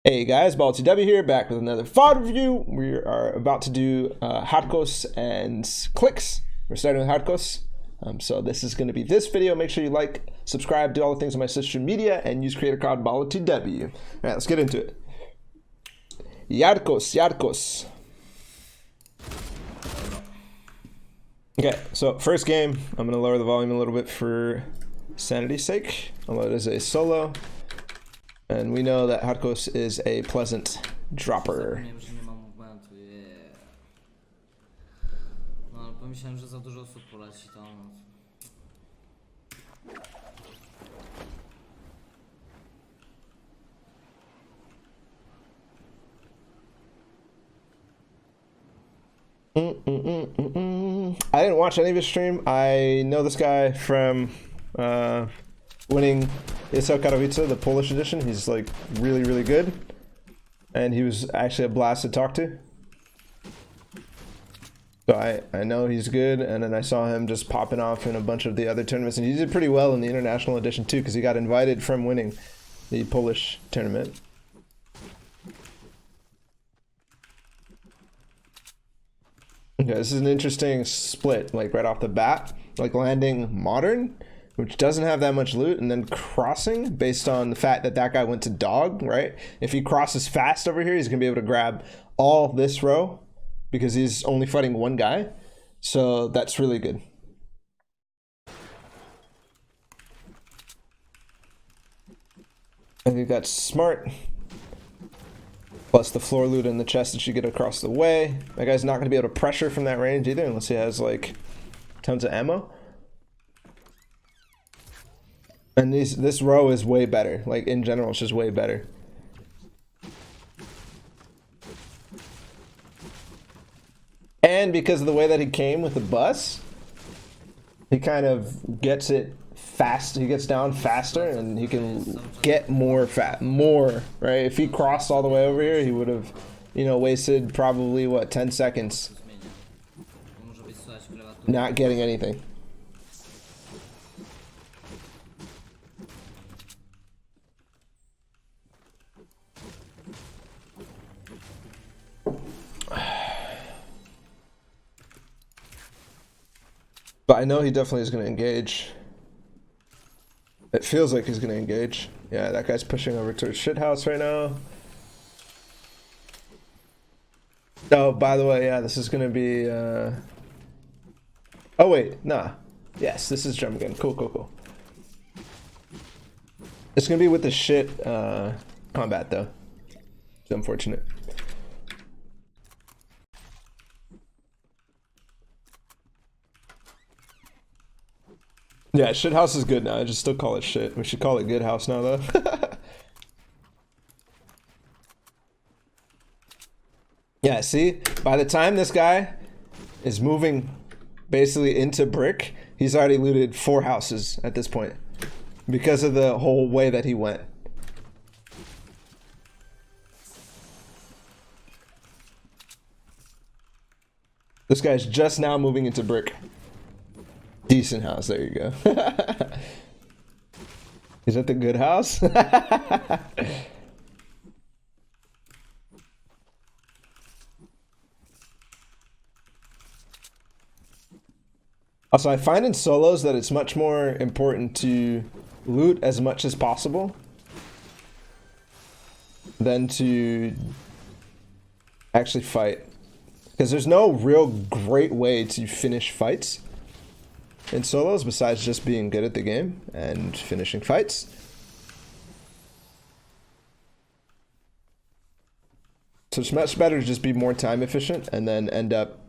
Hey guys, Ballatw here, back with another VOD review. We are about to do JarkoS and clicks. We're starting with JarkoS. So this is going to be this video. Make sure you like, subscribe, do all the things on my social media, and use creator code Ballatw. All right, let's get into it. JarkoS. Okay, so first game, I'm going to lower the volume a little bit for sanity's sake, although it is a solo. And we know that JarkoS is a pleasant dropper. Zapomniałem, że nie ma movementu, No ale pomyślałem, że za dużo osób poleci tam. I didn't watch any of his stream. I know this guy from winning Katowice, the Polish edition. He's like really good, and he was actually a blast to talk to. So I know he's good, and then I saw him just popping off in a bunch of the other tournaments, and he did pretty well in the international edition too, because he got invited from winning the Polish tournament. Okay, this is an interesting split, like right off the bat, like landing modern, which doesn't have that much loot, and then crossing based on the fact that that guy went to dog, right? If he crosses fast over here, he's gonna be able to grab all this row because he's only fighting one guy. So that's really good. I think that's smart. Plus the floor loot and the chest that you get across the way. That guy's not gonna be able to pressure from that range either unless he has like tons of ammo. And this row is way better. Like in general, it's just way better. And because of the way that he came with the bus, he kind of gets it fast. He gets down faster, and he can get more right? If he crossed all the way over here, he would have, you know, wasted probably what 10 seconds not getting anything. But I know he definitely is going to engage. It feels like he's going to engage. Yeah, that guy's pushing over to his shit house right now. Oh, by the way, yeah, this is going to be... Oh, wait, nah. Yes, this is drum gun. Cool. It's going to be with the shit combat, though. It's unfortunate. Yeah, shit house is good now. I just still call it shit. We should call it good house now, though. Yeah, see? By the time this guy is moving basically into brick, he's already looted 4 houses at this point. Because of the whole way that he went. This guy's just now moving into brick. Decent house, there you go. Is that the good house? Also, I find in solos that it's much more important to loot as much as possible than to actually fight. Because there's no real great way to finish fights in solos besides just being good at the game and finishing fights. So it's much better to just be more time efficient and then end up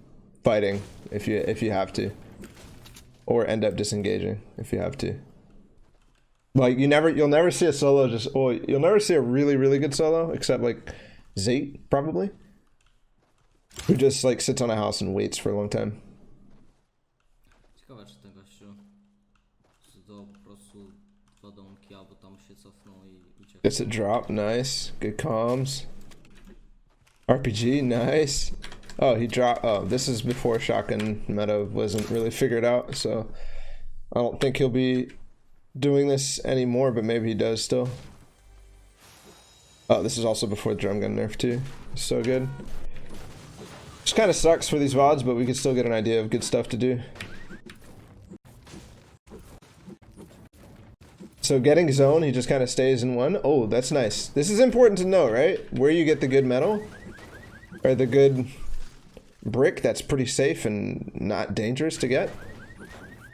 fighting if you have to, or end up disengaging if you have to. Like you'll never see a solo you'll never see a really good solo except like Zate probably, who just like sits on a house and waits for a long time. Ciekawe, czy ten gościu zdał po prostu 2 domki, albo tam się cofnął i uciekł. Gets a drop, nice. Good comms. RPG, nice. Oh, he dropped. Oh, this is before shotgun meta wasn't really figured out, so I don't think he'll be doing this anymore, but maybe he does still. Oh, this is also before the drum gun nerf too. So good. Just kind of sucks for these VODs, but we can still get an idea of good stuff to do. So getting zone, he just kind of stays in one. Oh, that's nice. This is important to know, right? Where you get the good metal, or the good brick that's pretty safe and not dangerous to get.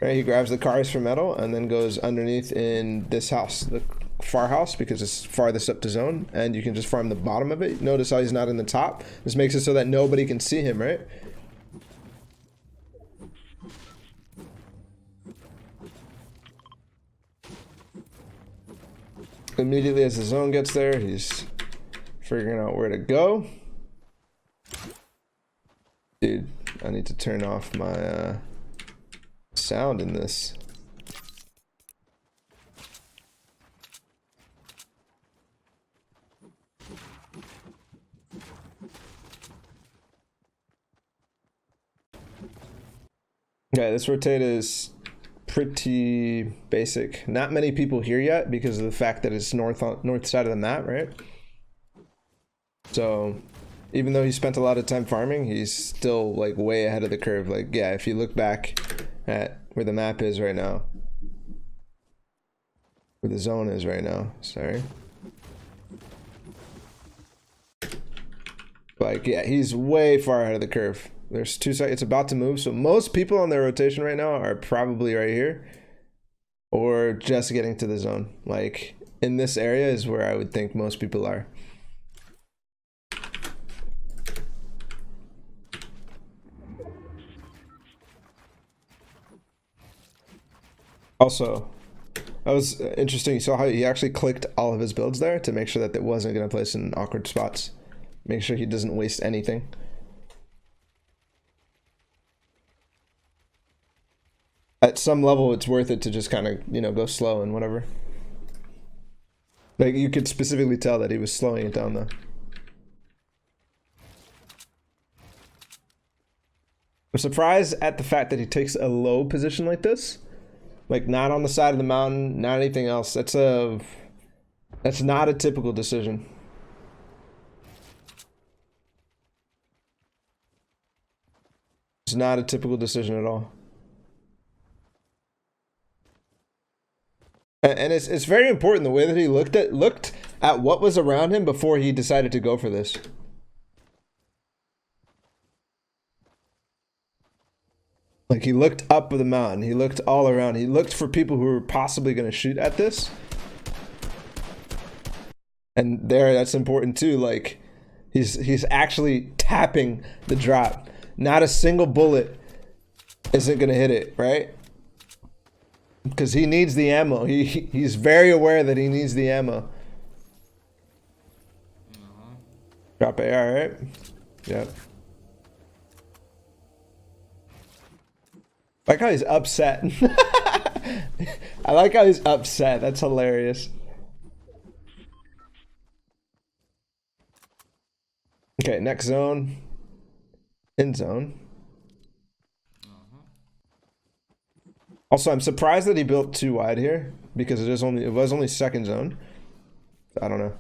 Right, he grabs the cars for metal and then goes underneath in this house, the far house, because it's farthest up to zone, and you can just farm the bottom of it. Notice how he's not in the top. This makes it so that nobody can see him, right? Immediately as the zone gets there, he's figuring out where to go. Dude, I need to turn off my sound in this. Okay, this rotate is pretty basic. Not many people here yet because of the fact that it's north side of the map, right? So even though he spent a lot of time farming, he's still like way ahead of the curve. Like, yeah, if you look back at where the map is right now, where the zone is right now, sorry. Like, yeah, he's way far ahead of the curve. There's 2 seconds, it's about to move. So most people on their rotation right now are probably right here or just getting to the zone. Like in this area is where I would think most people are. Also, that was interesting. You saw how he actually clicked all of his builds there to make sure that it wasn't going to place in awkward spots. Make sure he doesn't waste anything. At some level, it's worth it to just kind of, you know, go slow and whatever. Like, you could specifically tell that he was slowing it down, though. I'm surprised at the fact that he takes a low position like this. Like, not on the side of the mountain, not anything else. That's not a typical decision. It's not a typical decision at all. And it's very important the way that he looked at what was around him before he decided to go for this. Like, he looked up the mountain, he looked all around, he looked for people who were possibly going to shoot at this. And that's important too. Like, he's actually tapping the drop. Not a single bullet isn't going to hit it, right? Because he needs the ammo. He's very aware that he needs the ammo. Drop AR, right? Yep. I like how he's upset. I like how he's upset. That's hilarious. Okay, next zone. End zone. Also, I'm surprised that he built too wide here because it was only second zone. I don't know.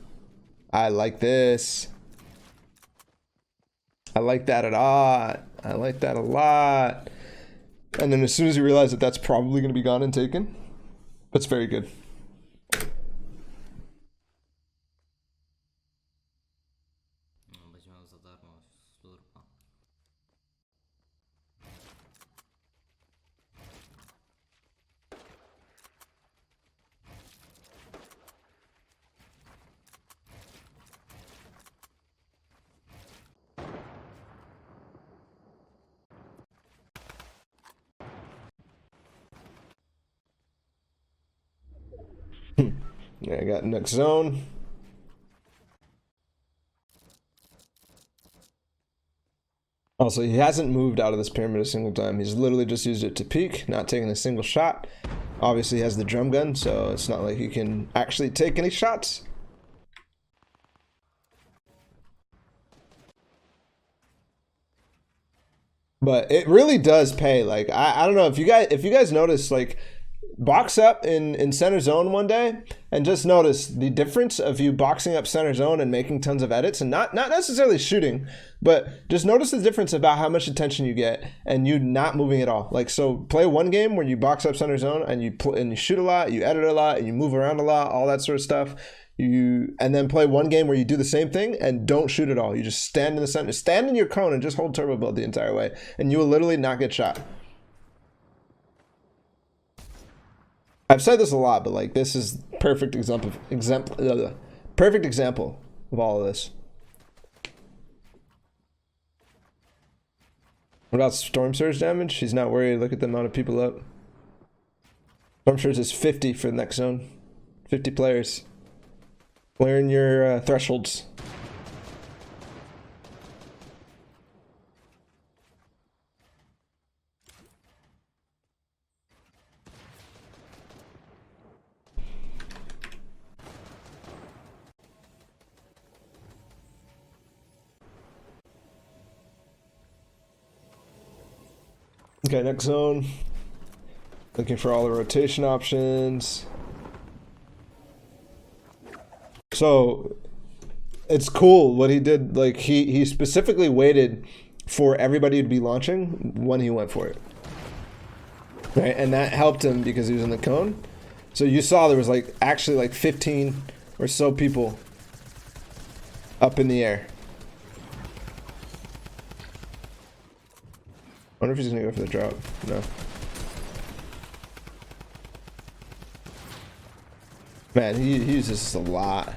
I like this. I like that a lot. I like that a lot. And then as soon as he realized that that's probably going to be gone and taken, that's very good. Yeah, I got next zone. Also, he hasn't moved out of this pyramid a single time. He's literally just used it to peek, not taking a single shot. Obviously, he has the drum gun, so it's not like he can actually take any shots. But it really does pay. Like, I don't know if you guys notice, like, box up in center zone one day and just notice the difference of you boxing up center zone and making tons of edits and not necessarily shooting, but just notice the difference about how much attention you get and you not moving at all. Like, so play one game where you box up center zone and you shoot a lot, you edit a lot, and you move around a lot, all that sort of stuff. And then play one game where you do the same thing and don't shoot at all. You just stand in the center, stand in your cone and just hold turbo build the entire way, and you will literally not get shot. I've said this a lot, but like, this is perfect example of all of this. What about Storm Surge damage? She's not worried. Look at the amount of people up. Storm Surge is 50 for the next zone. 50 players. Clearing your thresholds. Okay, next zone. Looking for all the rotation options. So it's cool what he did. Like, he specifically waited for everybody to be launching when he went for it. Right, and that helped him because he was in the cone. So you saw there was like actually like 15 or so people up in the air. I wonder if he's gonna go for the drop. No. Man, he uses this a lot.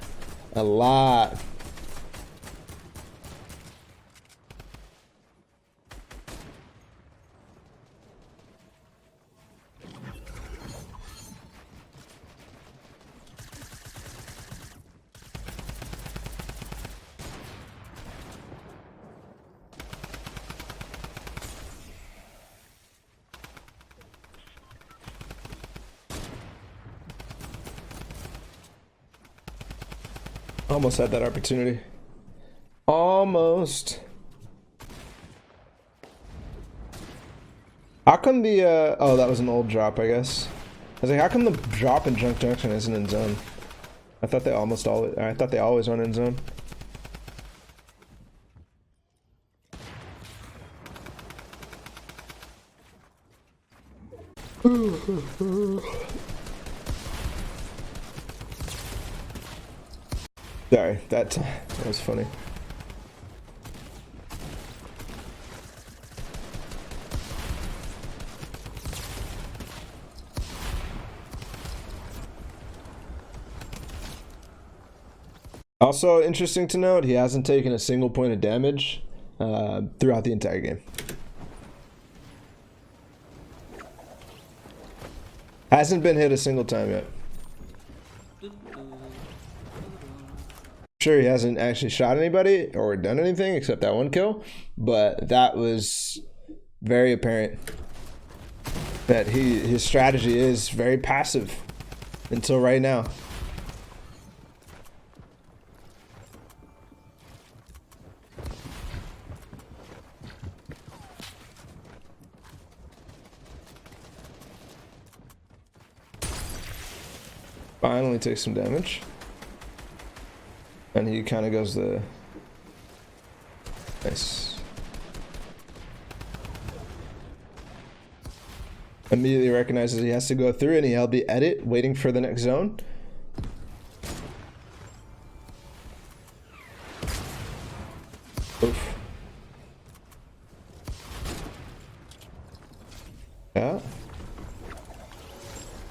A lot. Almost had that opportunity. Almost. How come the oh, that was an old drop, I guess. I was like, how come the drop in Junk Junction isn't in zone? I thought they always run in zone. Sorry, that was funny. Also interesting to note, he hasn't taken a single point of damage throughout the entire game. Hasn't been hit a single time yet. Sure, he hasn't actually shot anybody or done anything except that one kill, but that was very apparent that his strategy is very passive until right now. Finally takes some damage. And he kind of goes the... Nice. Immediately recognizes he has to go through and he held the edit, waiting for the next zone. Oof. Yeah.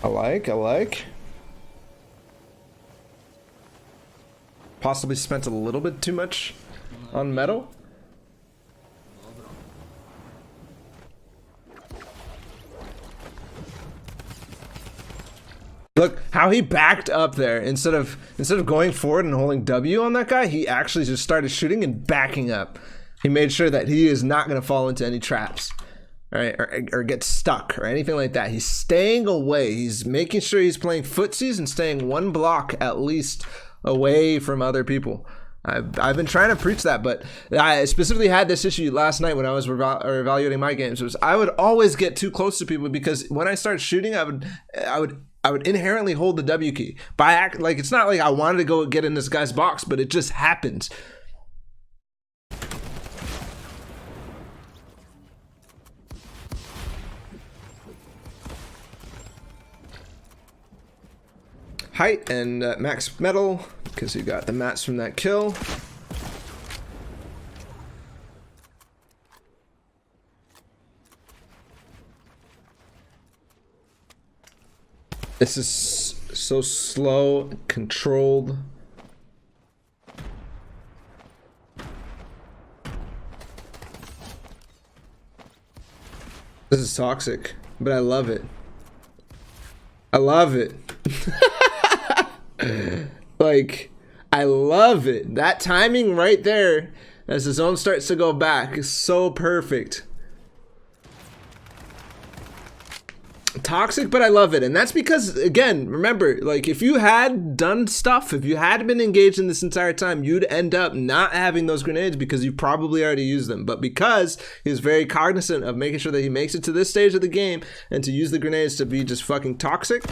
I like. Possibly spent a little bit too much on metal. Look how he backed up there instead of going forward and holding W on that guy. He actually just started shooting and backing up. He made sure that he is not going to fall into any traps, right, or get stuck or anything like that. He's staying away. He's making sure he's playing footsies and staying one block at least away from other people. I've been trying to preach that, but I specifically had this issue last night when I was evaluating my games. Was I would always get too close to people because when I start shooting, I would inherently hold the W key. By act, like it's not like I wanted to go get in this guy's box, but it just happens. Height and max metal because you got the mats from that kill. This is so slow, controlled. This is toxic, but I love it. I love it. Like, I love it. That timing right there as the zone starts to go back is so perfect. Toxic, but I love it. And that's because, again, remember, like, if you had done stuff, if you had been engaged in this entire time, you'd end up not having those grenades because you probably already used them. But because he was very cognizant of making sure that he makes it to this stage of the game and to use the grenades to be just fucking toxic.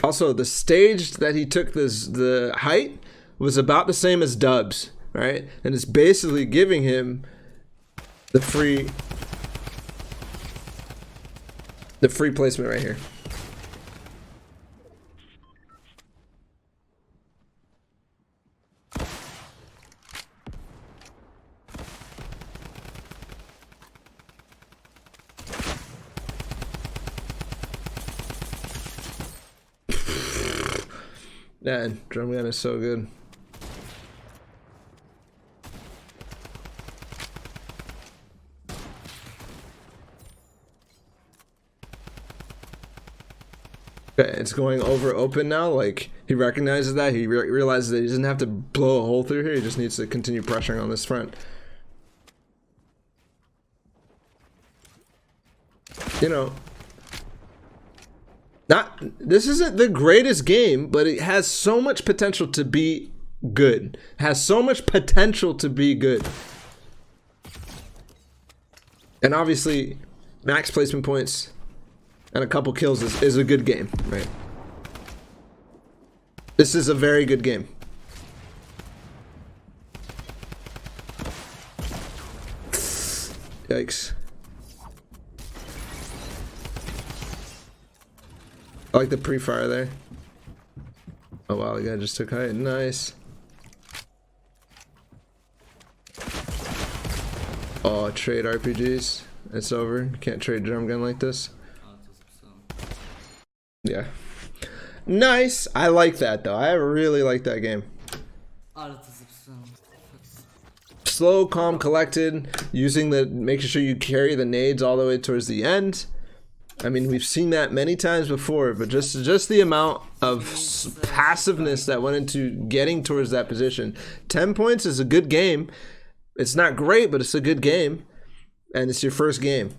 Also, the stage that he took the height was about the same as Dubs, right? And it's basically giving him the free placement right here. Man, drum gun is so good. Okay, it's going over open now. Like, he recognizes that. He realizes that he doesn't have to blow a hole through here. He just needs to continue pressuring on this front. You know, this isn't the greatest game, but it has so much potential to be good. It has so much potential to be good. And obviously, max placement points and a couple kills is a good game, right? This is a very good game. Yikes. I like the pre-fire there. Oh wow, the guy just took height. Nice. Oh, trade RPGs. It's over. You can't trade drum gun like this. Yeah. Nice. I like that though. I really like that game. Slow, calm, collected. Using making sure you carry the nades all the way towards the end. I mean, we've seen that many times before, but just the amount of passiveness that went into getting towards that position. 10 points is a good game. It's not great, but it's a good game. And it's your first game.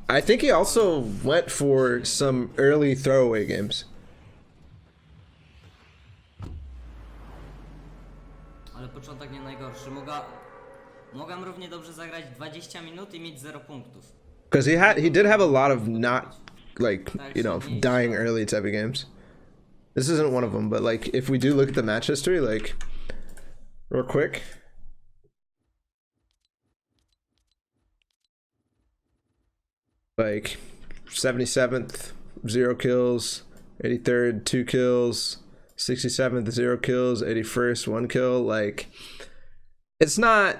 I think he also went for some early throwaway games. Ale początek nie najgorszy. Mogłem równie dobrze zagrać 20 minut i mieć 0 punktów. Because he did have a lot of not, like, you know, dying early type of games. This isn't one of them, but like if we do look at the match history, like real quick. Like 77th, 0 kills, 83rd, 2 kills, 67th, 0 kills, 81st, 1 kill. Like, it's not.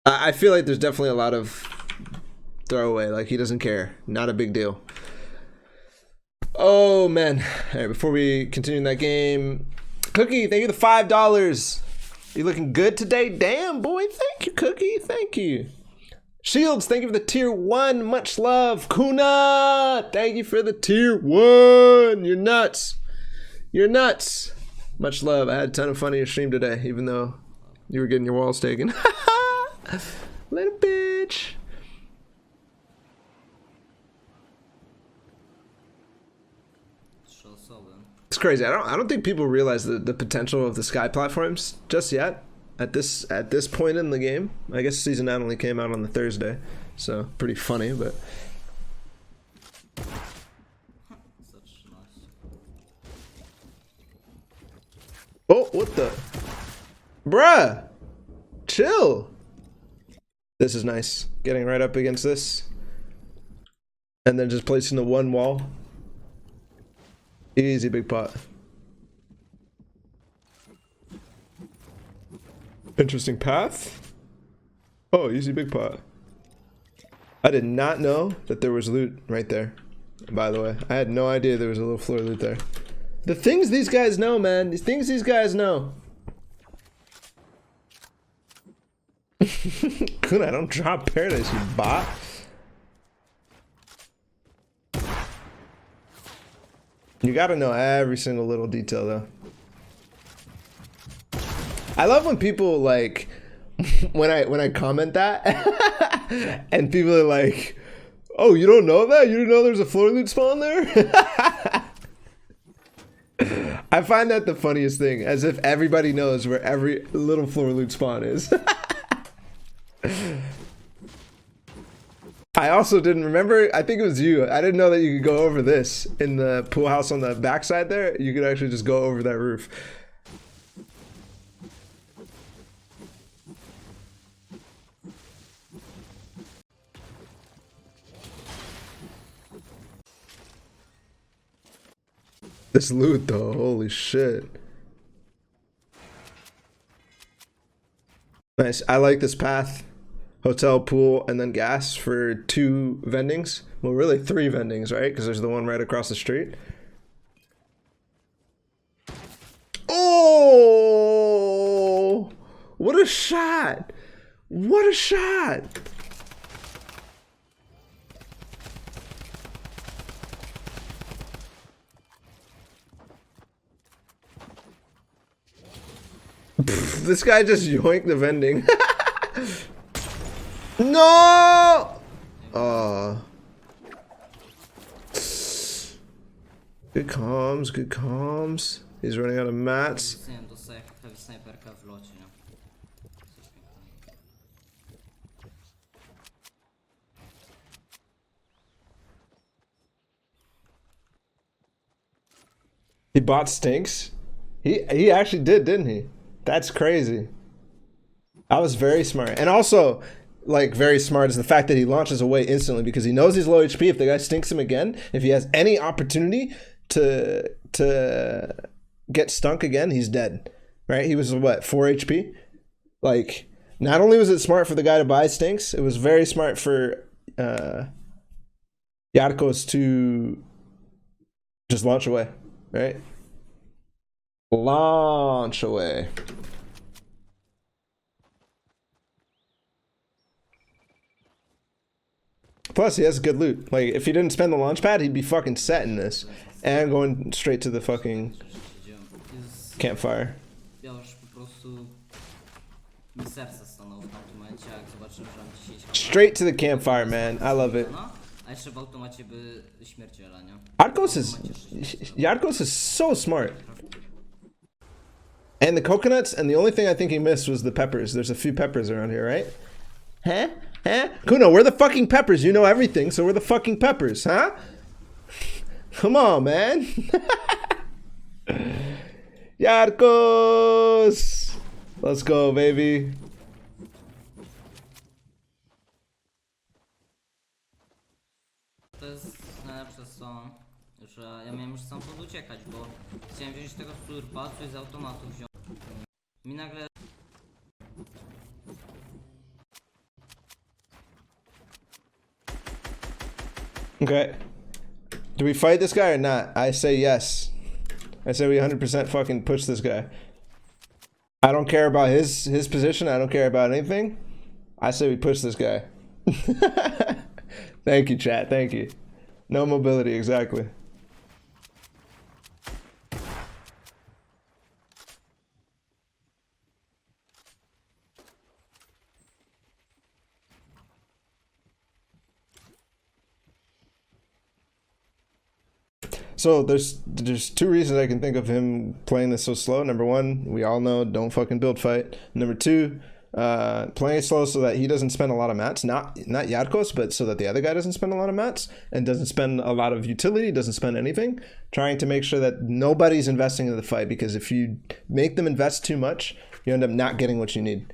I feel like there's definitely a lot of throwaway. Like, he doesn't care. Not a big deal. Oh man! All right, before we continue in that game, Cookie, thank you for the $5. You looking good today? Damn boy, thank you, Cookie. Thank you. Shields, thank you for the tier 1. Much love. Kuna, thank you for the tier 1. You're nuts. You're nuts. Much love. I had a ton of fun in your stream today, even though you were getting your walls taken. Little bitch. It's crazy. I don't think people realize the potential of the Sky platforms just yet. At this point in the game. I guess season 9 only came out on the Thursday, so pretty funny, but Such nice. oh, what the bruh, chill. This is nice, getting right up against this and then just placing the one wall. Easy, big pot. Interesting path. Oh, easy, big pot. I did not know that there was loot right there, by the way. I had no idea there was a little floor loot there. The things these guys know, man. These things these guys know. Kuna, don't drop paradise, you bot. You gotta know every single little detail, though. I love when people like when I comment that and people are like, "Oh, you don't know that? You didn't know there's a floor loot spawn there?" I find that the funniest thing, as if everybody knows where every little floor loot spawn is. I also didn't remember, I think it was you. I didn't know that you could go over this in the pool house on the backside there. You could actually just go over that roof. This loot though, holy shit. Nice, I like this path. Hotel, pool, and then gas for 2 vendings. Well, really 3 vendings, right? Because there's the one right across the street. Oh! What a shot! What a shot! This guy just yoinked the vending. No! Good comms, good comms. He's running out of mats. He bought stinks. He actually did, didn't he? That's crazy. That was very smart. And also, like, very smart is the fact that he launches away instantly because he knows he's low HP. If the guy stinks him again, if he has any opportunity to get stunk again, he's dead. Right? He was what, 4 HP? Like, not only was it smart for the guy to buy stinks, it was very smart for JarkoS to just launch away. Right? Launch away. Plus, he has good loot. Like, if he didn't spend the launch pad, he'd be fucking set in this. And going straight to the fucking campfire. Straight to the campfire, man. I love it. JarkoS is so smart. And the coconuts, and the only thing I think he missed was the peppers. There's a few peppers around here, right? Huh? Huh? Kuno, we're the fucking peppers. You know everything, so we're the fucking peppers, huh? Come on, man. JarkoS! Let's go, baby. To jest najlepsze są, że ja miałem już sam pod uciekać, bo chciałem wziąć tego surpa, coś z automatu wziąć. Mi nagle... Okay. Do we fight this guy or not? I say yes. I say we 100% fucking push this guy. I don't care about his position. I don't care about anything. I say we push this guy. Thank you, chat. Thank you. No mobility, exactly. So there's two reasons I can think of him playing this so slow. Number one, we all know don't fucking build fight. Number two, playing it slow so that he doesn't spend a lot of mats, not JarkoS, but so that the other guy doesn't spend a lot of mats and doesn't spend a lot of utility, doesn't spend anything. Trying to make sure that nobody's investing in the fight, because if you make them invest too much, you end up not getting what you need.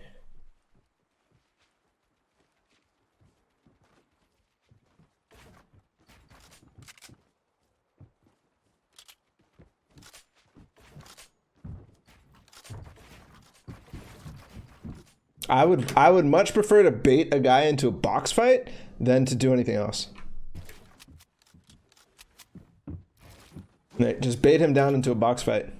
I would much prefer to bait a guy into a box fight than to do anything else. Right, just bait him down into a box fight.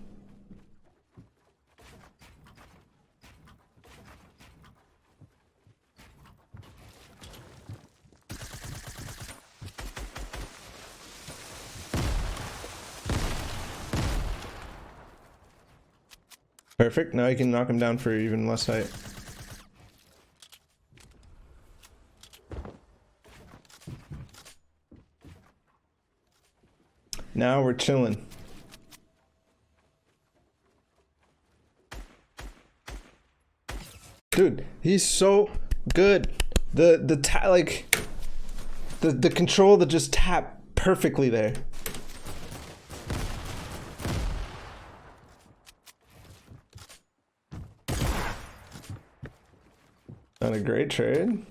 Perfect. Now you can knock him down for even less height. Now we're chilling. Dude, he's so good. The control that just tap perfectly there. Not a great trade.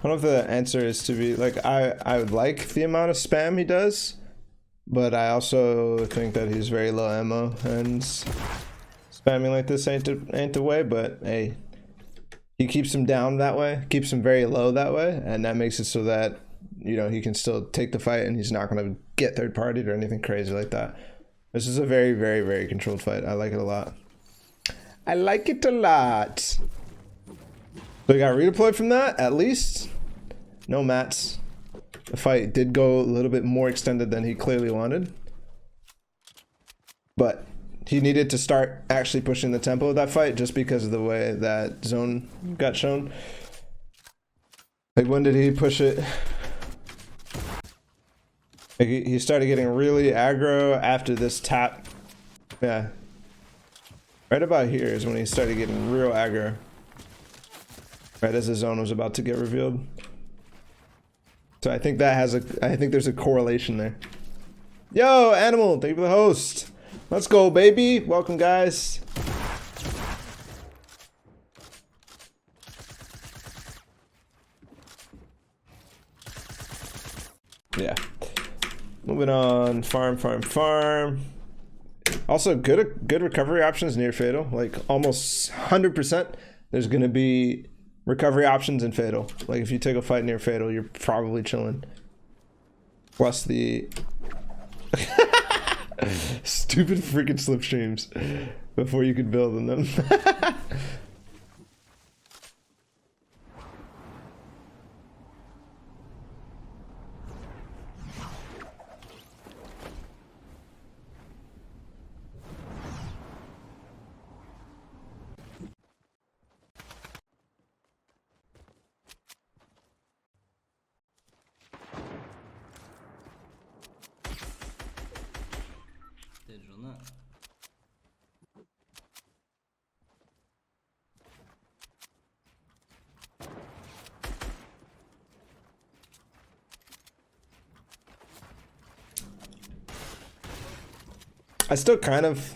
I don't know if the answer is to be like, I would like the amount of spam he does, but I also think that he's very low ammo, and spamming like this ain't the way. But hey, he keeps him down that way, keeps him very low that way, and that makes it so that, you know, he can still take the fight and he's not going to get third partied or anything crazy like that. This is a very, very, very controlled fight. I like it a lot. I like it a lot. So we got redeployed from that, at least. No mats. The fight did go a little bit more extended than he clearly wanted. But he needed to start actually pushing the tempo of that fight just because of the way that zone got shown. Like, when did he push it? Like, he started getting really aggro after this tap. Yeah. Right about here is when he started getting real aggro. Right as the zone was about to get revealed. So I think that has I think there's a correlation there. Yo, Animal, thank you for the host. Let's go, baby. Welcome, guys. Yeah. Moving on. Farm, farm, farm. Also, good recovery options near Fatal. Like, almost 100%. There's going to be recovery options in Fatal. Like, if you take a fight near Fatal, you're probably chilling. Plus the stupid freaking slipstreams before you could build in them. I still kind of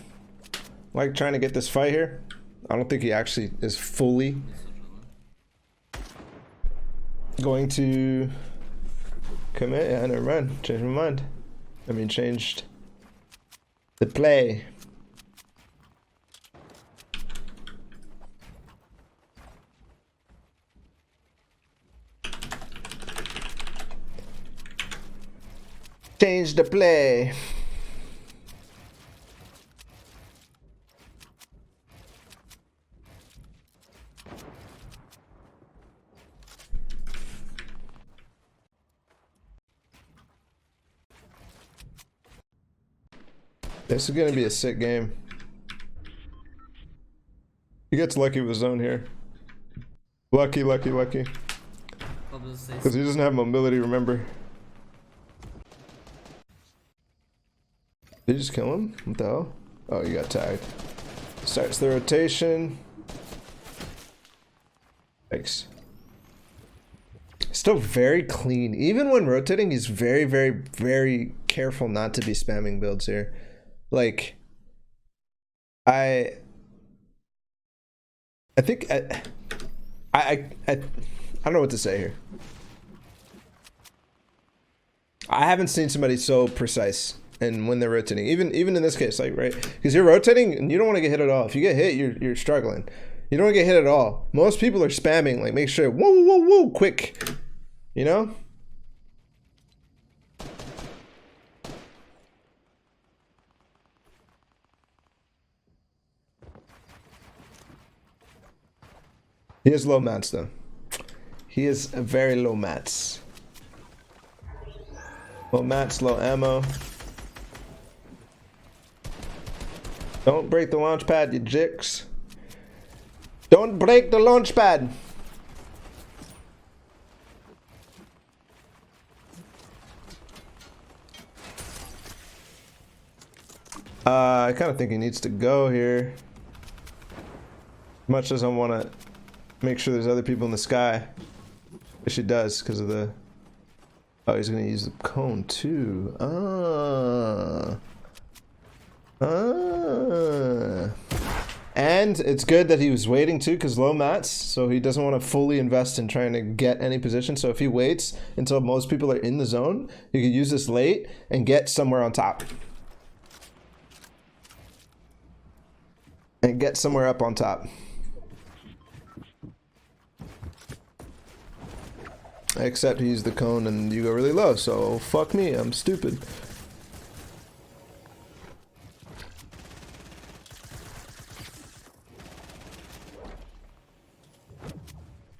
like trying to get this fight here. I don't think he actually is fully going to commit. Yeah, never mind. Changed my mind. I mean, changed the play. Change the play. This is gonna be a sick game. He gets lucky with zone here. Lucky. Because he doesn't have mobility, remember. Did you just kill him? What the hell? Oh, you got tagged. Starts the rotation. Thanks. Still very clean. Even when rotating, he's very careful not to be spamming builds here. Like, I think I don't know what to say here. I haven't seen somebody so precise and when they're rotating, even in this case, like, right, because you're rotating and you don't want to get hit at all. If you get hit, you're struggling. You don't want to get hit at all. Most people are spamming, like, make sure whoa quick, you know. He has low mats though. He is a very low mats. Low mats, low ammo. Don't break the launch pad, you jicks. Don't break the launch pad. I kind of think he needs to go here. Much as I want to make sure there's other people in the sky. Which he does because of the... Oh, he's going to use the cone too. And it's good that he was waiting too, because low mats, so he doesn't want to fully invest in trying to get any position. So if he waits until most people are in the zone, he could use this late and get somewhere on top. And get somewhere up on top. Except he used the cone and you go really low, so fuck me, I'm stupid.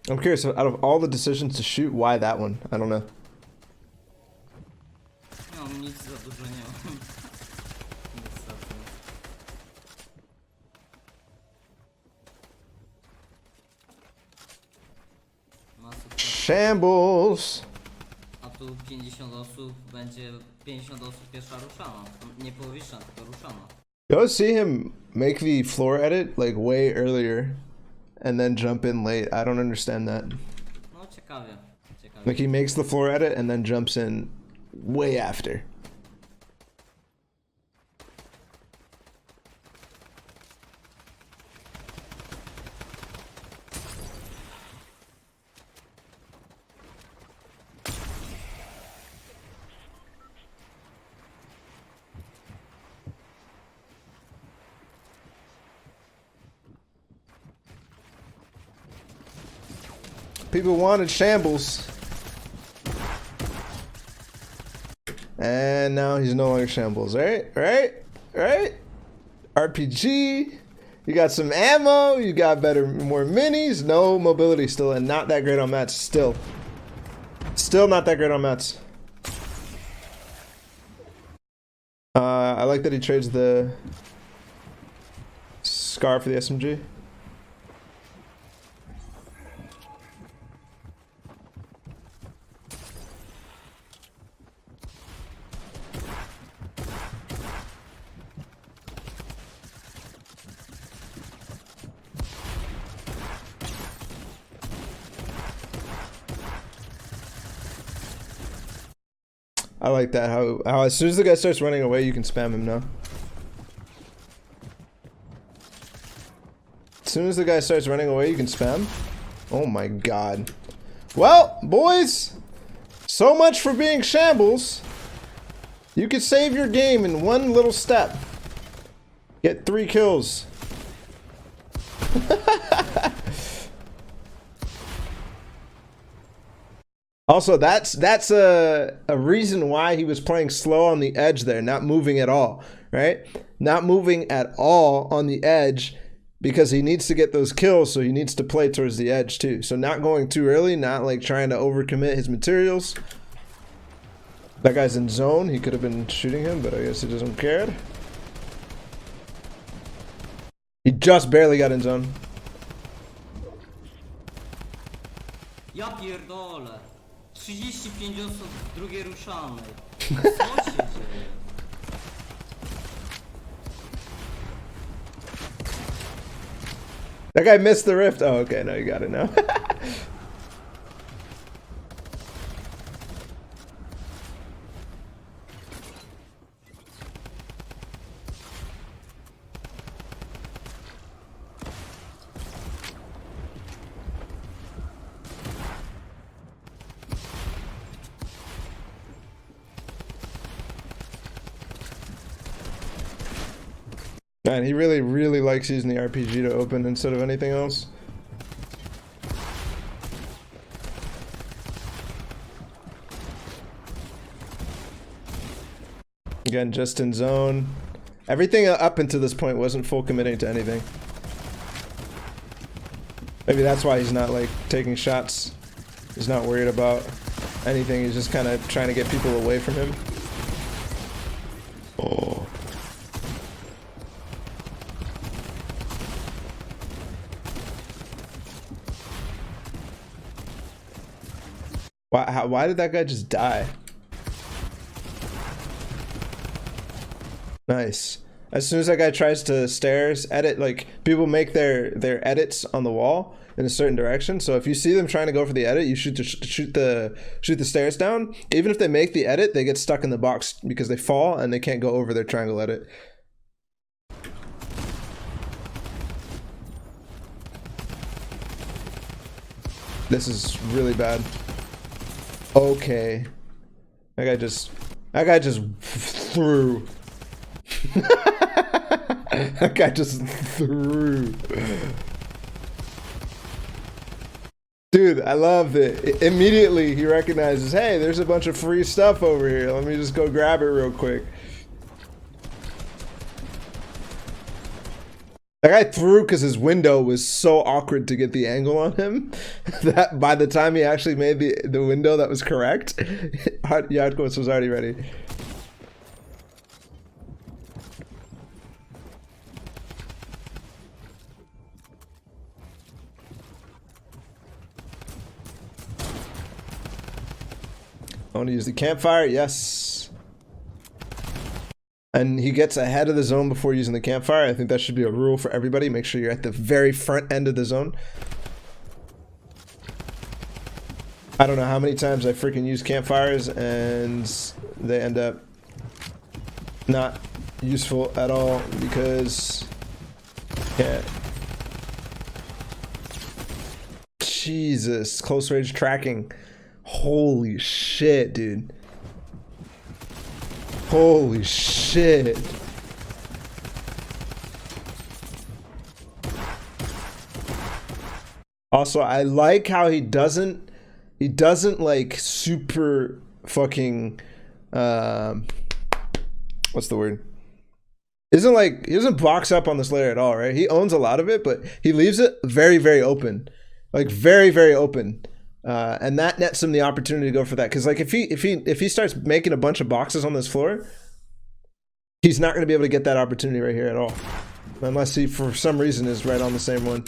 I'm curious, out of all the decisions to shoot, why that one? I don't know. No, nic za dużo nie mam. Shambles! A tu 50 osób, będzie 50 osób pierwsza ruszana. Nie połowiczna, tylko ruszana. You always see him make the floor edit like way earlier and then jump in late. I don't understand that. No ciekawie. Like he makes the floor edit and then jumps in way after. People wanted shambles. And now he's no longer shambles, right? RPG. You got some ammo, you got more minis, no mobility still, and not that great on mats still. Still not that great on mats. I like that he trades the scar for the SMG. I like that, how as soon as the guy starts running away, you can spam him now. soon as the guy starts running away, you can spam. Oh my god. Well, boys, so much for being shambles. You could save your game in one little step. Get 3 kills. Also, that's a reason why he was playing slow on the edge there, not moving at all, right? Not moving at all on the edge because he needs to get those kills, so he needs to play towards the edge too. So not going too early, not like trying to overcommit his materials. That guy's in zone. He could have been shooting him, but I guess he doesn't care. He just barely got in zone. Ja pierdolę. 35 osób w drugiej ruszanej. Co się dzieje? That guy missed the rift. Oh, okay, no, you got it now. Man, he really likes using the RPG to open instead of anything else. Again, just in zone. Everything up until this point wasn't full committing to anything. Maybe that's why he's not like taking shots. He's not worried about anything. He's just kind of trying to get people away from him. Oh. Why did that guy just die? Nice. As soon as that guy tries to stairs edit, like people make their edits on the wall in a certain direction. So if you see them trying to go for the edit, you shoot the stairs down. Even if they make the edit, they get stuck in the box because they fall and they can't go over their triangle edit. This is really bad. Okay. That guy just threw. That guy just threw. Dude, I love it. Immediately he recognizes, hey, there's a bunch of free stuff over here. Let me just go grab it real quick. That guy threw because his window was so awkward to get the angle on him that by the time he actually made the window that was correct, JarkoS was already ready. I want to use the campfire, yes. And he gets ahead of the zone before using the campfire. I think that should be a rule for everybody. Make sure you're at the very front end of the zone. I don't know how many times I freaking use campfires and they end up not useful at all because Jesus, close range tracking. Holy shit, dude. Holy shit. Also, I like how he doesn't like super fucking what's the word? He doesn't box up on this layer at all, right? He owns a lot of it, but he leaves it very, very open. Like very, very open. And that nets him the opportunity to go for that. Because like if he starts making a bunch of boxes on this floor, he's not going to be able to get that opportunity right here at all, unless he for some reason is right on the same one.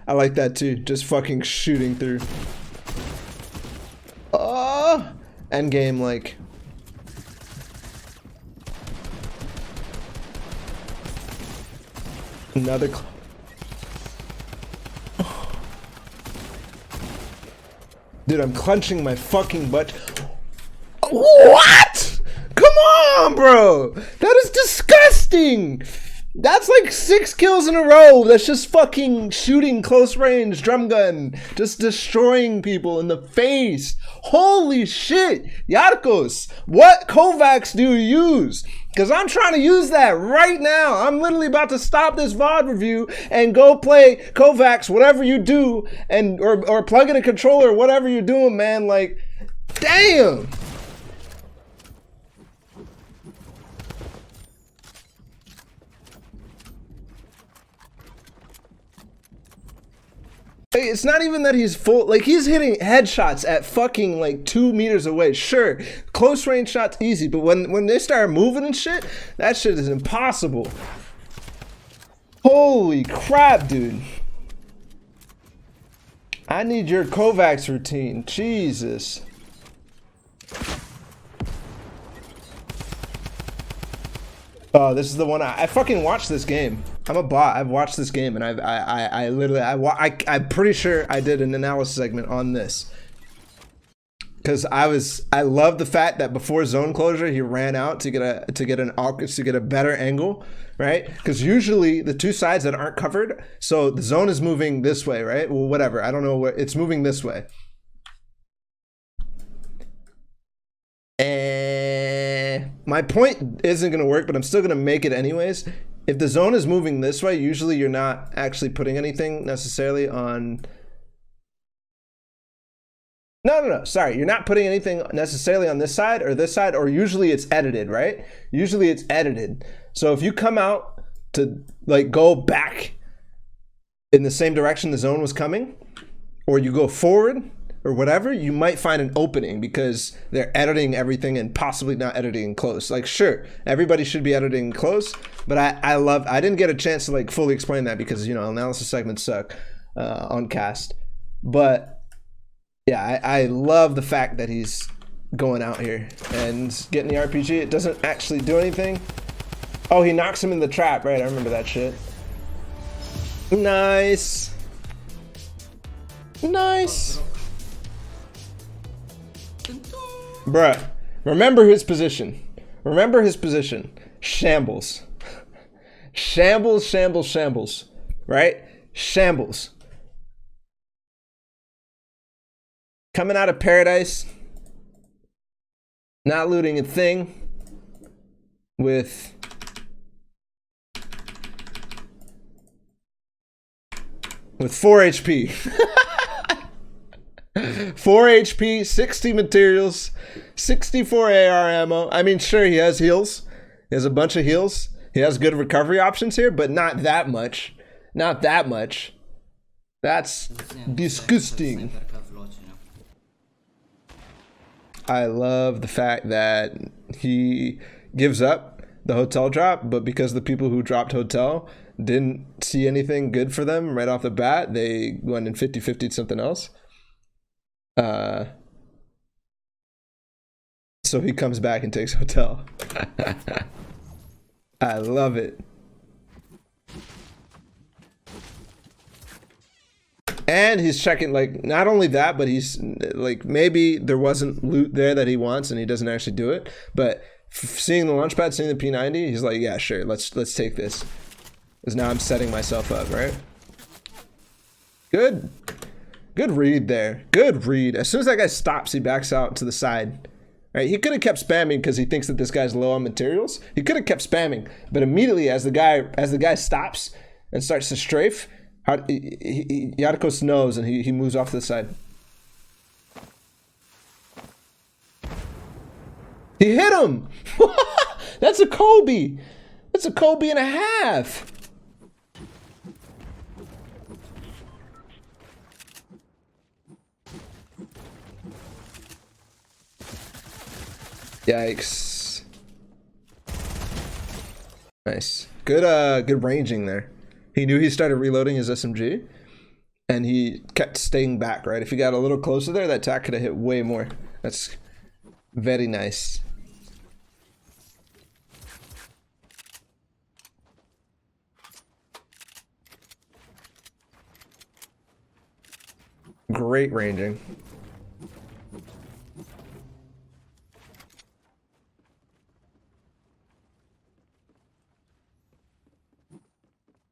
I like that too. Just fucking shooting through. End game like. Another. Dude, I'm clenching my fucking butt. What? Come on, bro. That is disgusting. That's like 6 kills in a row. That's just fucking shooting close range drum gun, just destroying people in the face. Holy shit, JarkoS, what Kovacs do you use? Because I'm trying to use that right now. I'm literally about to stop this VOD review and go play Kovacs, whatever you do, and or plug in a controller, whatever you're doing, man. Like, damn. It's not even that he's full, like he's hitting headshots at fucking like 2 meters away. Sure, close range shots easy, but when they start moving and shit, that shit is impossible. Holy crap, dude. I need your Kovacs routine, Jesus. Oh, this is the one I fucking watched this game. I'm a bot. I've watched this game, and I'm pretty sure I did an analysis segment on this. Because I love the fact that before zone closure, he ran out to get a better angle, right? Because usually the two sides that aren't covered, so the zone is moving this way, right? Well, whatever. I don't know what it's moving this way. My point isn't going to work, but I'm still going to make it anyways. If the zone is moving this way, usually you're not actually putting anything necessarily on... No, sorry. You're not putting anything necessarily on this side, or usually it's edited, right? Usually it's edited. So if you come out to like go back in the same direction the zone was coming, or you go forward, or whatever, you might find an opening because they're editing everything and possibly not editing close. Like, sure, everybody should be editing close, but I didn't get a chance to like fully explain that because, you know, analysis segments suck on cast. But yeah, I love the fact that he's going out here and getting the RPG. It doesn't actually do anything. Oh, he knocks him in the trap, right? I remember that shit. Nice. Nice. Bruh, remember his position. Remember his position. Shambles. Shambles, shambles, shambles. Right? Shambles. Coming out of paradise. Not looting a thing. With... 4 HP. 4 HP, 60 materials, 64 AR ammo. I mean, sure, he has heals. He has a bunch of heals. He has good recovery options here, but not that much. Not that much. That's disgusting. I love the fact that he gives up the hotel drop, but because the people who dropped hotel didn't see anything good for them right off the bat, they went in 50-50 something else. So he comes back and takes hotel. I love it. And he's checking, like, not only that, but he's like, maybe there wasn't loot there that he wants and he doesn't actually do it, but seeing the launch pad, seeing the P90, he's like, yeah, sure, let's take this, because now I'm setting myself up, right? Good read there. Good read. As soon as that guy stops, he backs out to the side. Right? He could have kept spamming because he thinks that this guy's low on materials. He could have kept spamming, but immediately as the guy stops and starts to strafe, JarkoS knows and he moves off to the side. He hit him. That's a Kobe. That's a Kobe and a half. Yikes. Nice. Good ranging there. He knew he started reloading his SMG and he kept staying back, right? If he got a little closer there, that attack could have hit way more. That's very nice. Great ranging.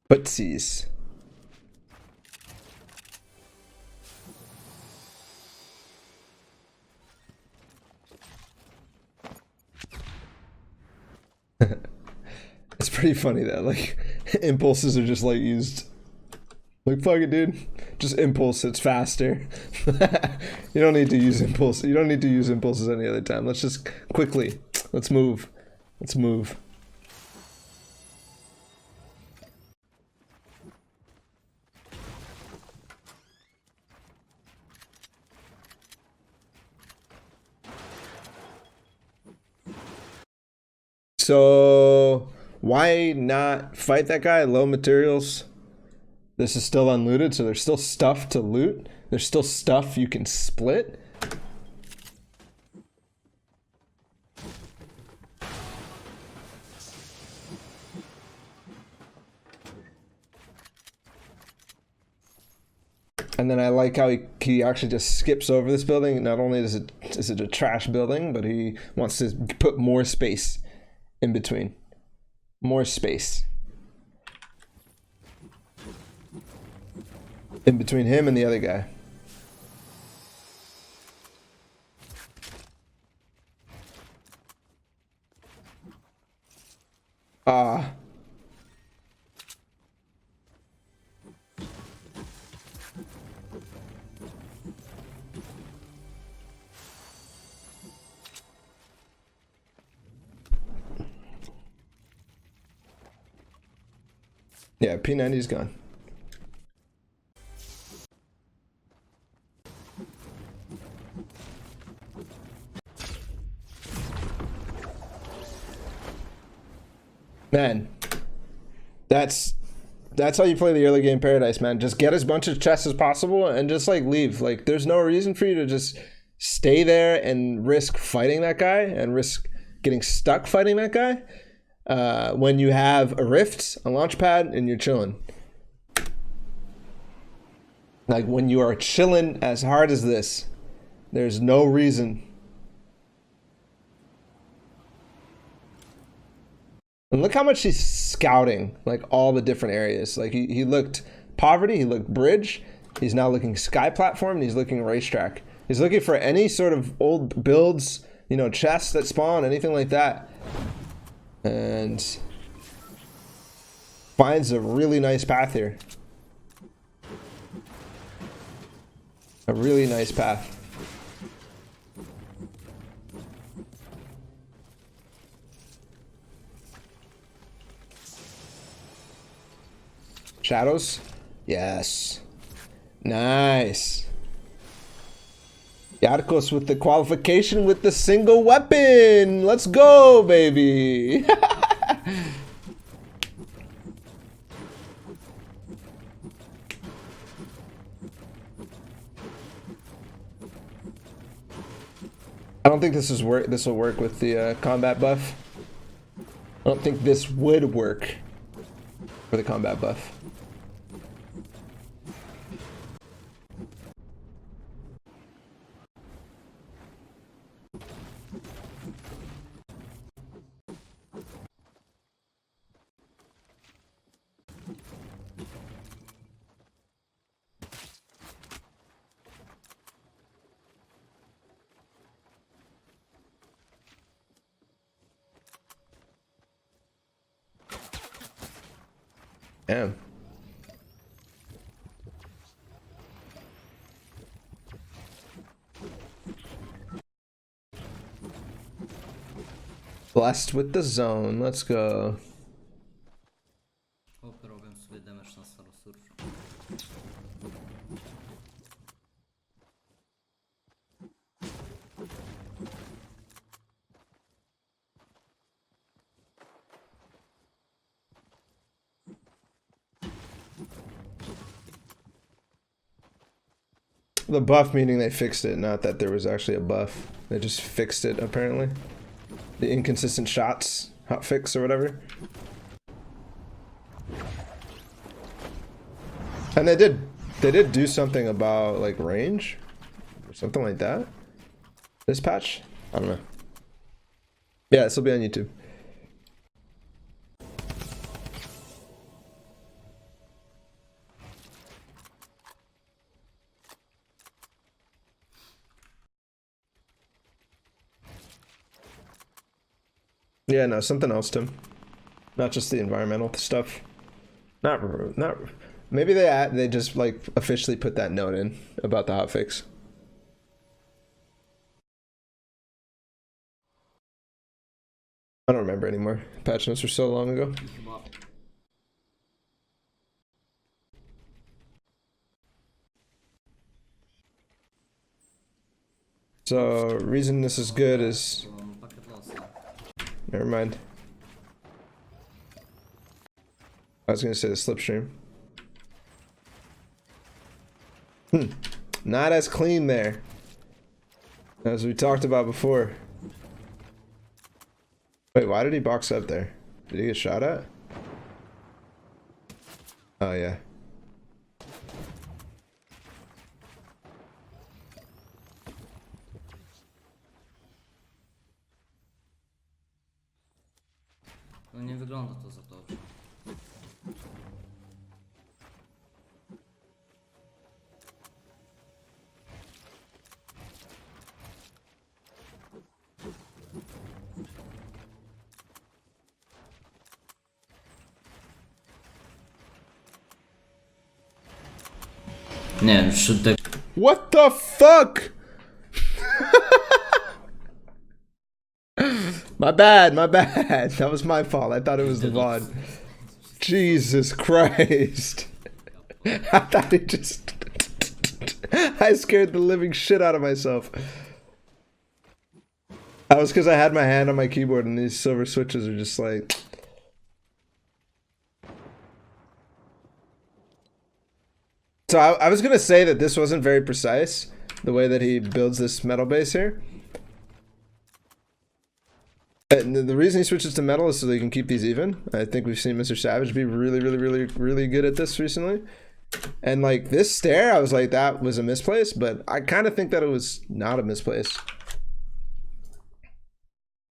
Footsies. It's pretty funny that like impulses are just like used. Like fuck it, dude. Just impulse. It's faster. You don't need to use impulse. You don't need to use impulses any other time. Let's just quickly. Let's move. Let's move. So why not fight that guy? Low materials. This is still unlooted, so there's still stuff to loot. There's still stuff you can split. And then I like how he actually just skips over this building. Not only is it a trash building, but he wants to put more space in between. More space. In between him and the other guy. Ah. Yeah, P90's gone. Man, that's how you play the early game Paradise, man. Just get as much of chests as possible and just like leave. Like there's no reason for you to just stay there and risk fighting that guy and risk getting stuck fighting that guy when you have a rift, a launch pad, and you're chilling. Like when you are chilling as hard as this, there's no reason. And look how much he's scouting, like all the different areas. Like he looked poverty, he looked bridge, he's now looking sky platform, and he's looking racetrack. He's looking for any sort of old builds, you know, chests that spawn, anything like that. And finds a really nice path here. A really nice path. Shadows? Yes. Nice. JarkoS with the qualification with the single weapon. Let's go, baby. I don't think this will work with the combat buff. I don't think this would work for the combat buff. Damn. Blessed with the zone. Let's go. Robię sobie damage na starosurczu. The buff meaning they fixed it, not that there was actually a buff. They just fixed it apparently. The inconsistent shots, hot fix or whatever. And they did do something about like range or something like that. This patch? I don't know. Yeah, this will be on YouTube. Yeah, no, something else, Tim. Not just the environmental stuff. Not. Maybe they just like officially put that note in about the hotfix. I don't remember anymore. Patch notes were so long ago. Chyba. So reason this is good is To mam pakiet losa. never mind. I was gonna say the slipstream. Not as clean there as we talked about before. Wait, why did he box up there? Did he get shot at? Oh yeah. No nie wygląda to za dobrze. Nie wiem, czy te... What the fuck? My bad, my bad. That was my fault. I thought it was the VOD. Jesus Christ. I thought it just... I scared the living shit out of myself. That was because I had my hand on my keyboard and these silver switches are just like... So I was gonna say that this wasn't very precise, the way that he builds this metal base here. And the reason he switches to metal is so they can keep these even. I think we've seen Mr. Savage be really good at this recently. And like this stair, I was like, that was a misplace, but I kind of think that it was not a misplace.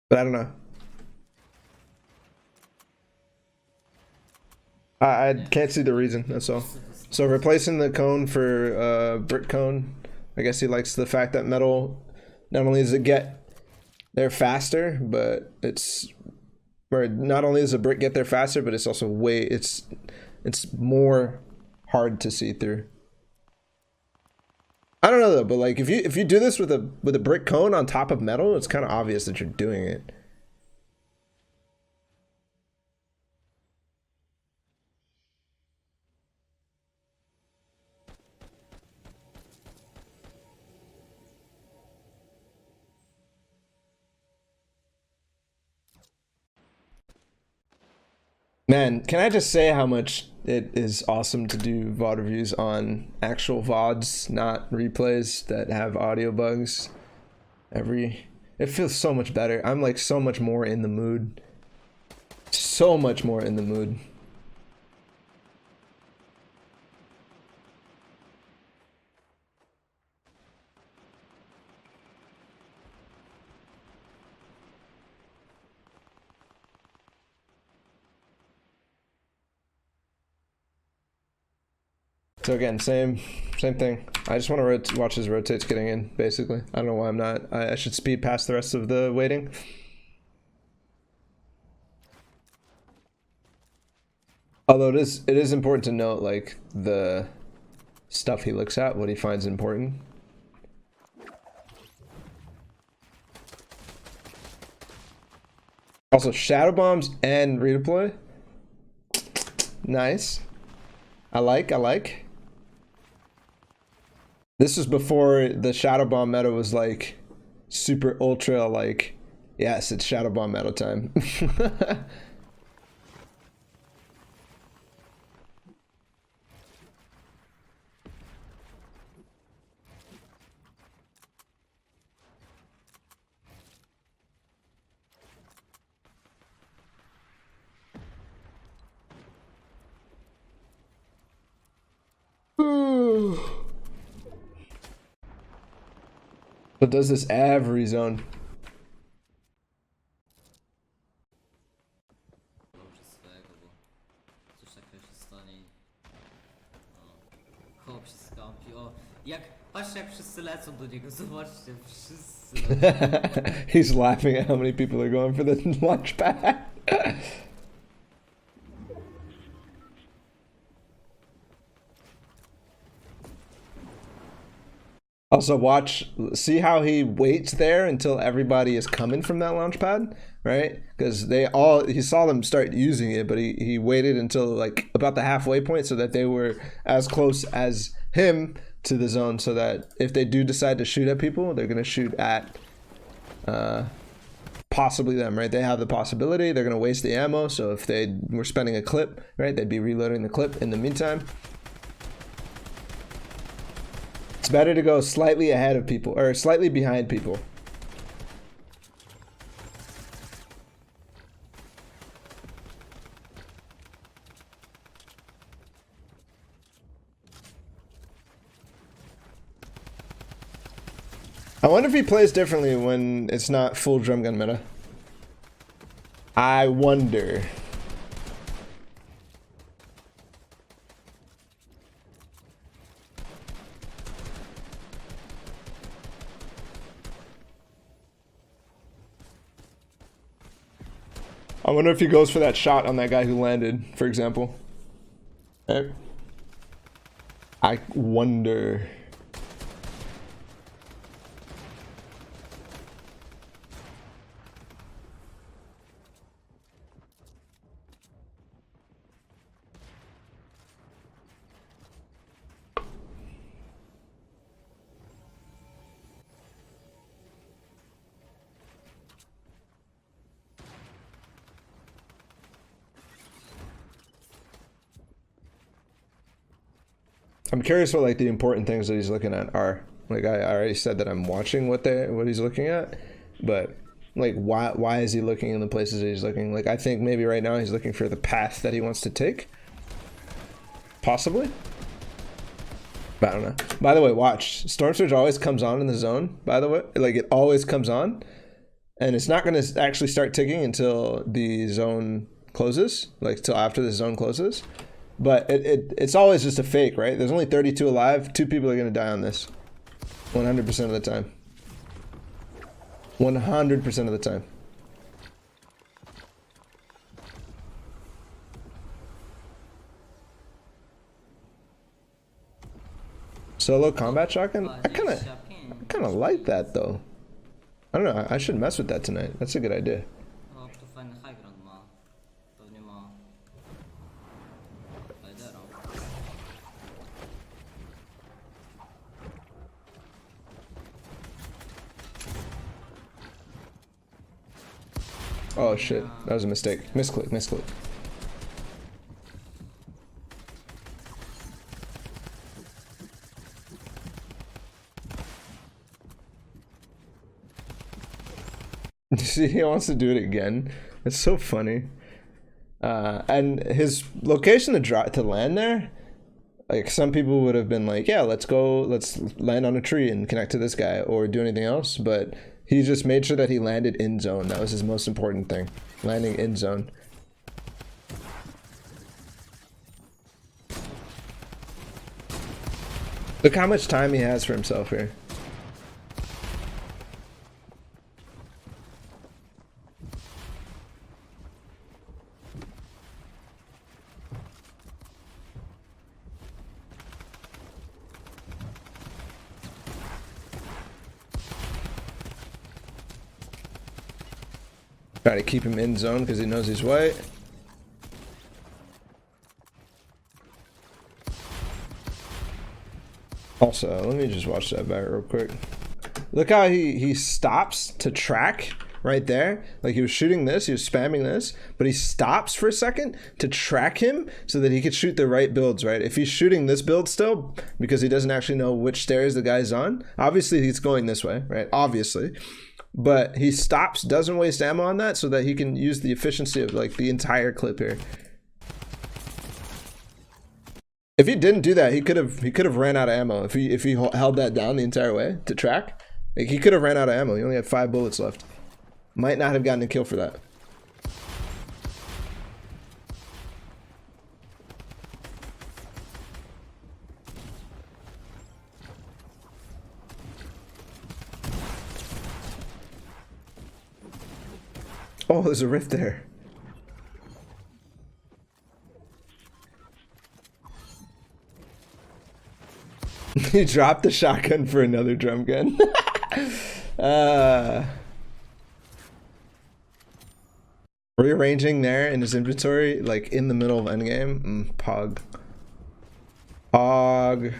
But I don't know. I can't see the reason, that's all. So replacing the cone for brick cone, I guess he likes the fact that metal, not only does it get there faster, but it's, or not only does a brick get there faster, but it's also it's more hard to see through. I don't know though, but like if you do this with a brick cone on top of metal, it's kind of obvious that you're doing it. Man, can I just say how much it is awesome to do VOD reviews on actual VODs, not replays that have audio bugs. It feels so much better. I'm like so much more in the mood. So much more in the mood. So again, same thing. I just want to watch his rotates getting in, basically. I don't know why I'm not. I should speed past the rest of the waiting. Although it is important to note like the stuff he looks at, what he finds important. Also, shadow bombs and redeploy. Nice. I like. This was before the shadow bomb meta was like super ultra like, yes, it's shadow bomb meta time. But does this every zone? Dobrze swojego, bo coś takiego się stanie i... O, chłop się skampi. O, jak Patrzcie jak wszyscy lecą do niego, zobaczcie, wszyscy lecą. He's laughing at how many people are going for the launch pad. Also watch, see how he waits there until everybody is coming from that launch pad, right? Because he saw them start using it, but he waited until like about the halfway point so that they were as close as him to the zone, so that if they do decide to shoot at people, they're gonna shoot at possibly them, right? They have the possibility, they're gonna waste the ammo, so if they were spending a clip, right, they'd be reloading the clip in the meantime. It's better to go slightly ahead of people, or slightly behind people. I wonder if he plays differently when it's not full drum gun meta. I wonder. I wonder if he goes for that shot on that guy who landed, for example. Okay. I wonder. I'm curious what like the important things that he's looking at are. Like I already said that I'm watching what he's looking at, but like why is he looking in the places that he's looking? Like I think maybe right now he's looking for the path that he wants to take. Possibly. But I don't know. By the way, watch. Storm Surge always comes on in the zone, by the way. Like it always comes on. And it's not gonna actually start ticking until the zone closes, like till after the zone closes. But it's always just a fake, right? There's only 32 alive. 2 people are going to die on this. 100% of the time. 100% of the time. Solo combat shotgun? I kind of like that though. I don't know. I should mess with that tonight. That's a good idea. Oh shit, that was a mistake. Misclick, misclick. See, he wants to do it again. It's so funny. And his location to land there, like some people would have been like, yeah, let's land on a tree and connect to this guy or do anything else, but he just made sure that he landed in zone. That was his most important thing. Landing in zone. Look how much time he has for himself here. Try to keep him in zone because he knows he's white. Also, let me just watch that back real quick. Look how he stops to track right there. Like he was shooting this, he was spamming this, but he stops for a second to track him so that he could shoot the right builds, right? If he's shooting this build still, because he doesn't actually know which stairs the guy's on, obviously he's going this way, right? Obviously. But he stops, doesn't waste ammo on that so that he can use the efficiency of like the entire clip here. If he didn't do that, he could have ran out of ammo. If he held that down the entire way to track, like he could have ran out of ammo. He only had 5 bullets left. Might not have gotten a kill for that. Oh, there's a rift there. He dropped the shotgun for another drum gun. Rearranging there in his inventory, like in the middle of endgame. Pog. Pog.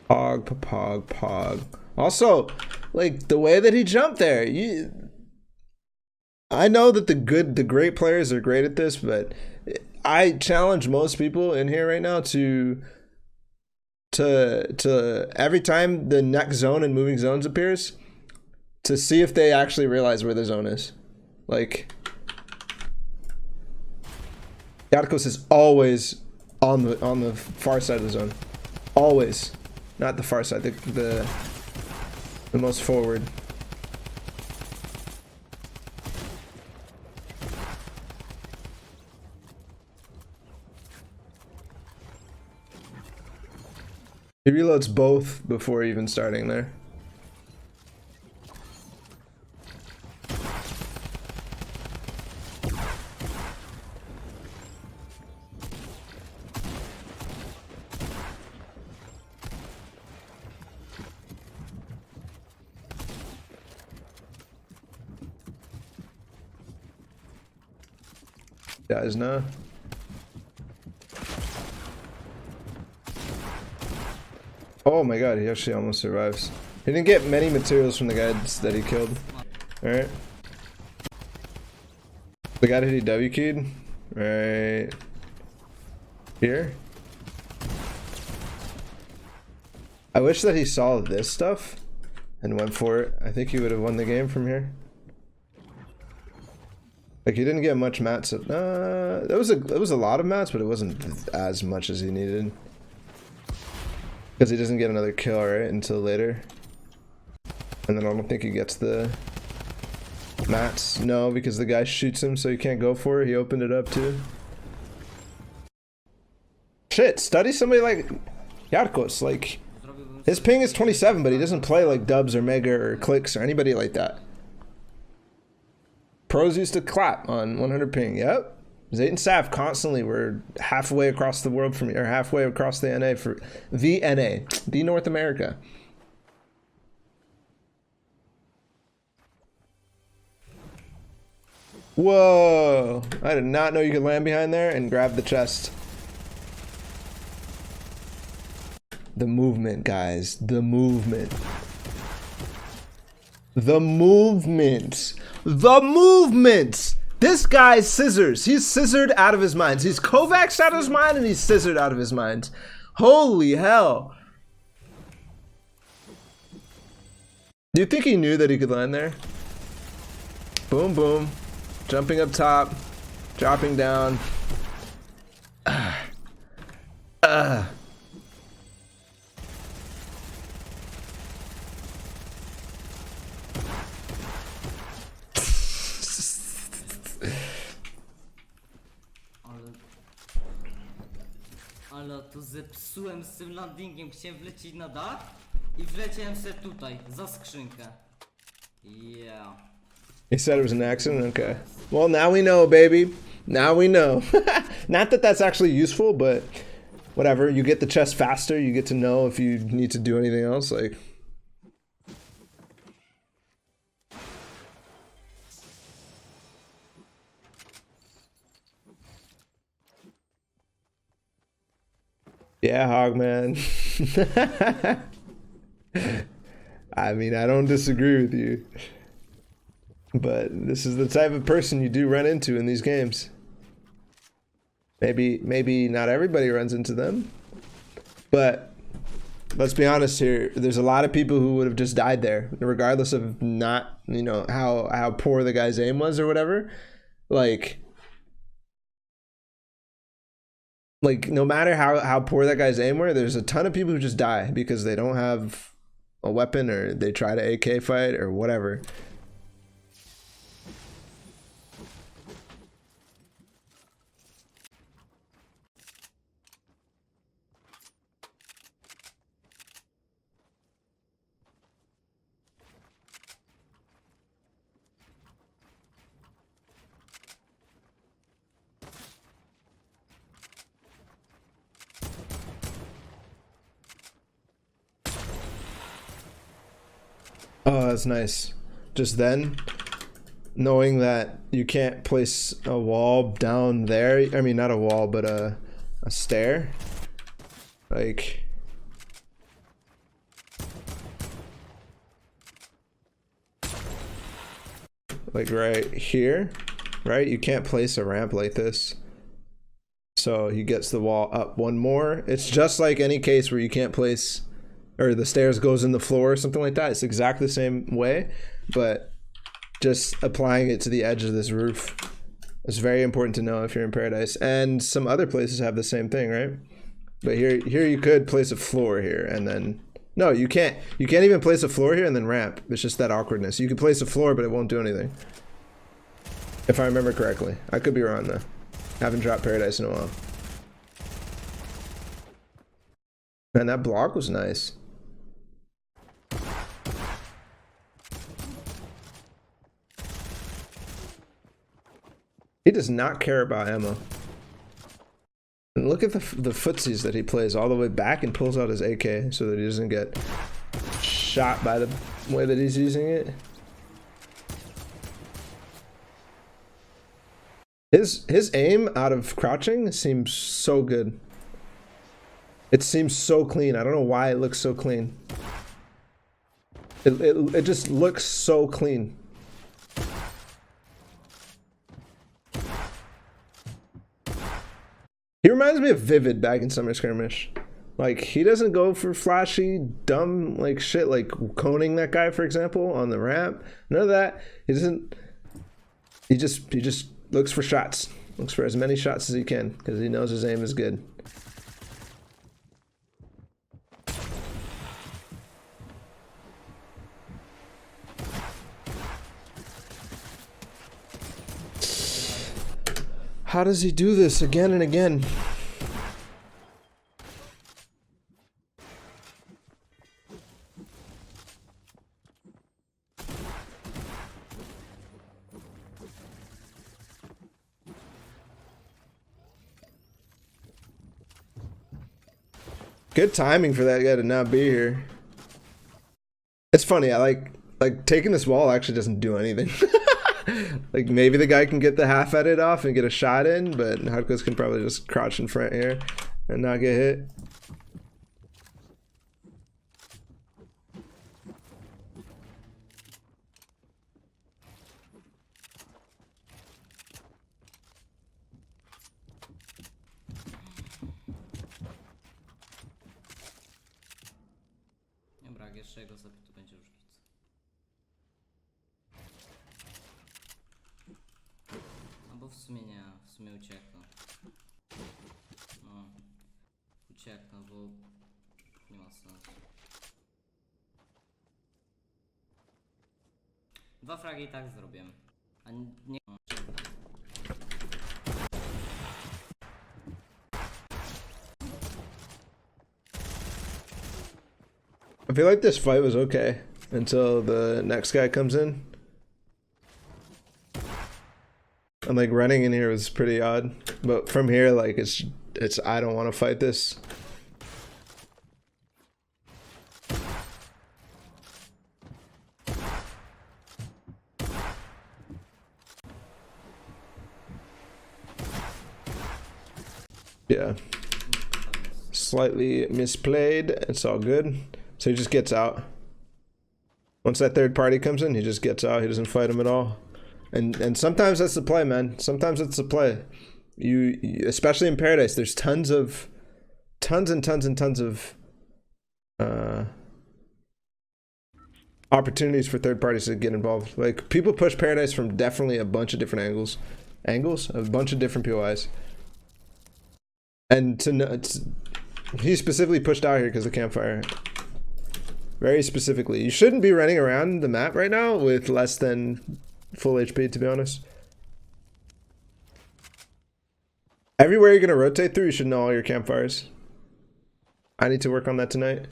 Pog, pog, pog. Also, like the way that he jumped there, I know that the great players are great at this, but I challenge most people in here right now to every time the next zone and moving zones appears, to see if they actually realize where the zone is. Like, JarkoS is always on the far side of the zone. Always. Not the far side, the most forward. He reloads both before even starting there. Guys, no. Oh my god, he actually almost survives. He didn't get many materials from the guys that he killed. Alright. The guy that he W keyed? Right here. I wish that he saw this stuff and went for it. I think he would have won the game from here. Like, he didn't get much mats. There was a lot of mats, but it wasn't as much as he needed. Because he doesn't get another kill, right, until later. And then I don't think he gets the mats. No, because the guy shoots him, so he can't go for it. He opened it up too. Shit, study somebody like JarkoS. Like, his ping is 27, but he doesn't play like Dubs or Mega or Clicks or anybody like that. Pros used to clap on 100 ping. Yep. Zayt and Saf constantly were halfway across the world from, or halfway across the NA for VNA, the North America. Whoa! I did not know you could land behind there and grab the chest. The movement, guys. The movement. The movement. The movement. This guy's scissors. He's scissored out of his mind. He's Kovacs out of his mind and he's scissored out of his mind. Holy hell. Do you think he knew that he could land there? Boom, boom. Jumping up top. Dropping down. Ale to zepsułem z tym landingiem. Chciałem wlecieć na dach i wleciałem se tutaj, za skrzynkę. Yeah. He said it was an accident? Okay. Well, now we know, baby. Now we know. Not that that's actually useful, but whatever. You get the chest faster. You get to know if you need to do anything else. Like, yeah, Hogman. I mean, I don't disagree with you. But this is the type of person you do run into in these games. Maybe not everybody runs into them. But let's be honest here. There's a lot of people who would have just died there, regardless of not, you know, how poor the guy's aim was or whatever. Like no matter how poor that guy's aim were, there's a ton of people who just die because they don't have a weapon or they try to AK fight or whatever. Oh, that's nice. Just then, knowing that you can't place a wall down there. I mean, not a wall, but a stair. Like, right here, right? You can't place a ramp like this. So he gets the wall up one more. It's just like any case where you can't place, or the stairs goes in the floor or something like that. It's exactly the same way, but just applying it to the edge of this roof. It's very important to know if you're in Paradise. And some other places have the same thing, right? But here you could place a floor here and then, no, you can't. You can't even place a floor here and then ramp. It's just that awkwardness. You can place a floor, but it won't do anything. If I remember correctly. I could be wrong though. Haven't dropped Paradise in a while. Man, that block was nice. He does not care about ammo. And look at the footsies that he plays all the way back and pulls out his AK so that he doesn't get shot by the way that he's using it. His aim out of crouching seems so good. It seems so clean. I don't know why it looks so clean. It just looks so clean. He reminds me of Vivid back in Summer Skirmish. Like, he doesn't go for flashy, dumb, like, shit, like coning that guy, for example, on the ramp. None of that. He doesn't... He just looks for shots. Looks for as many shots as he can, because he knows his aim is good. How does he do this again and again? Good timing for that guy to not be here. It's funny, I like taking this wall actually doesn't do anything. Like, maybe the guy can get the half edit off and get a shot in, but JarkoS can probably just crouch in front here and not get hit. Dobra, jak jeszcze go sobie tu będzie już git. No bo w sumie nie, w sumie uciekł. No, uciekł, bo nie ma sensu. Dwa fragi i tak zrobiłem. A nie... I feel like this fight was okay until the next guy comes in. And like running in here was pretty odd, but from here, like it's I don't want to fight this. Yeah, slightly misplayed. It's all good. So he just gets out. Once that third party comes in, he just gets out. He doesn't fight him at all. And sometimes that's the play, man. Sometimes it's the play. You especially in Paradise, there's tons of opportunities for third parties to get involved. Like, people push Paradise from definitely a bunch of different angles, a bunch of different POIs. And he specifically pushed out here because of campfire. Very specifically. You shouldn't be running around the map right now with less than full HP, to be honest. Everywhere you're going to rotate through, you should know all your campfires. I need to work on that tonight.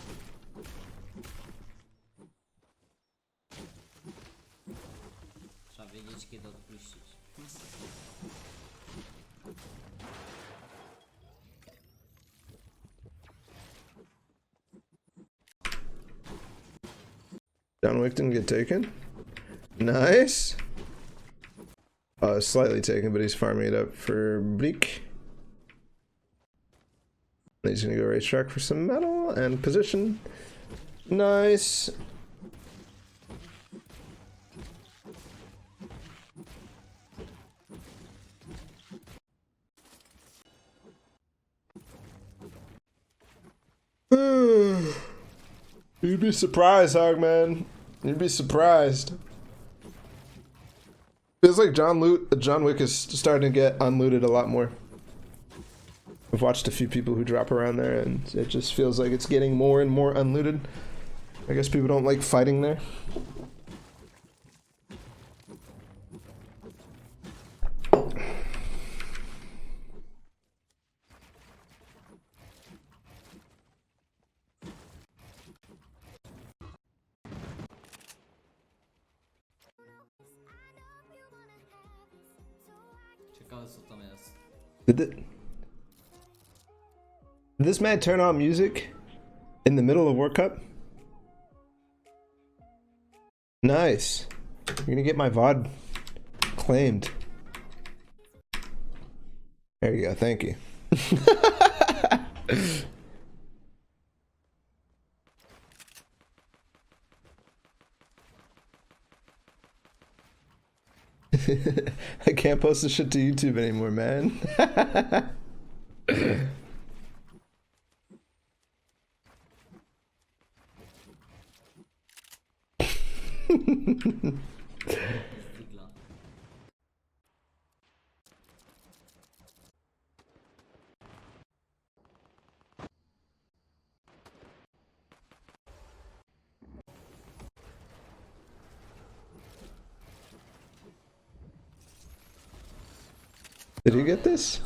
Trzeba wiedzieć kiedy odpuścić. John Wick didn't get taken. Nice. Slightly taken, but he's farming it up for Bleak. He's gonna go racetrack for some metal and position. Nice. You'd be surprised, Hogman. You'd be surprised. Feels like John Wick is starting to get unlooted a lot more. I've watched a few people who drop around there, and it just feels like it's getting more and more unlooted. I guess people don't like fighting there. Ciekawe co tam jest. Did this man turn on music in the middle of World Cup? Nice. You're gonna get my VOD claimed. There you go, thank you. I can't post this shit to YouTube anymore, man. Did you get this?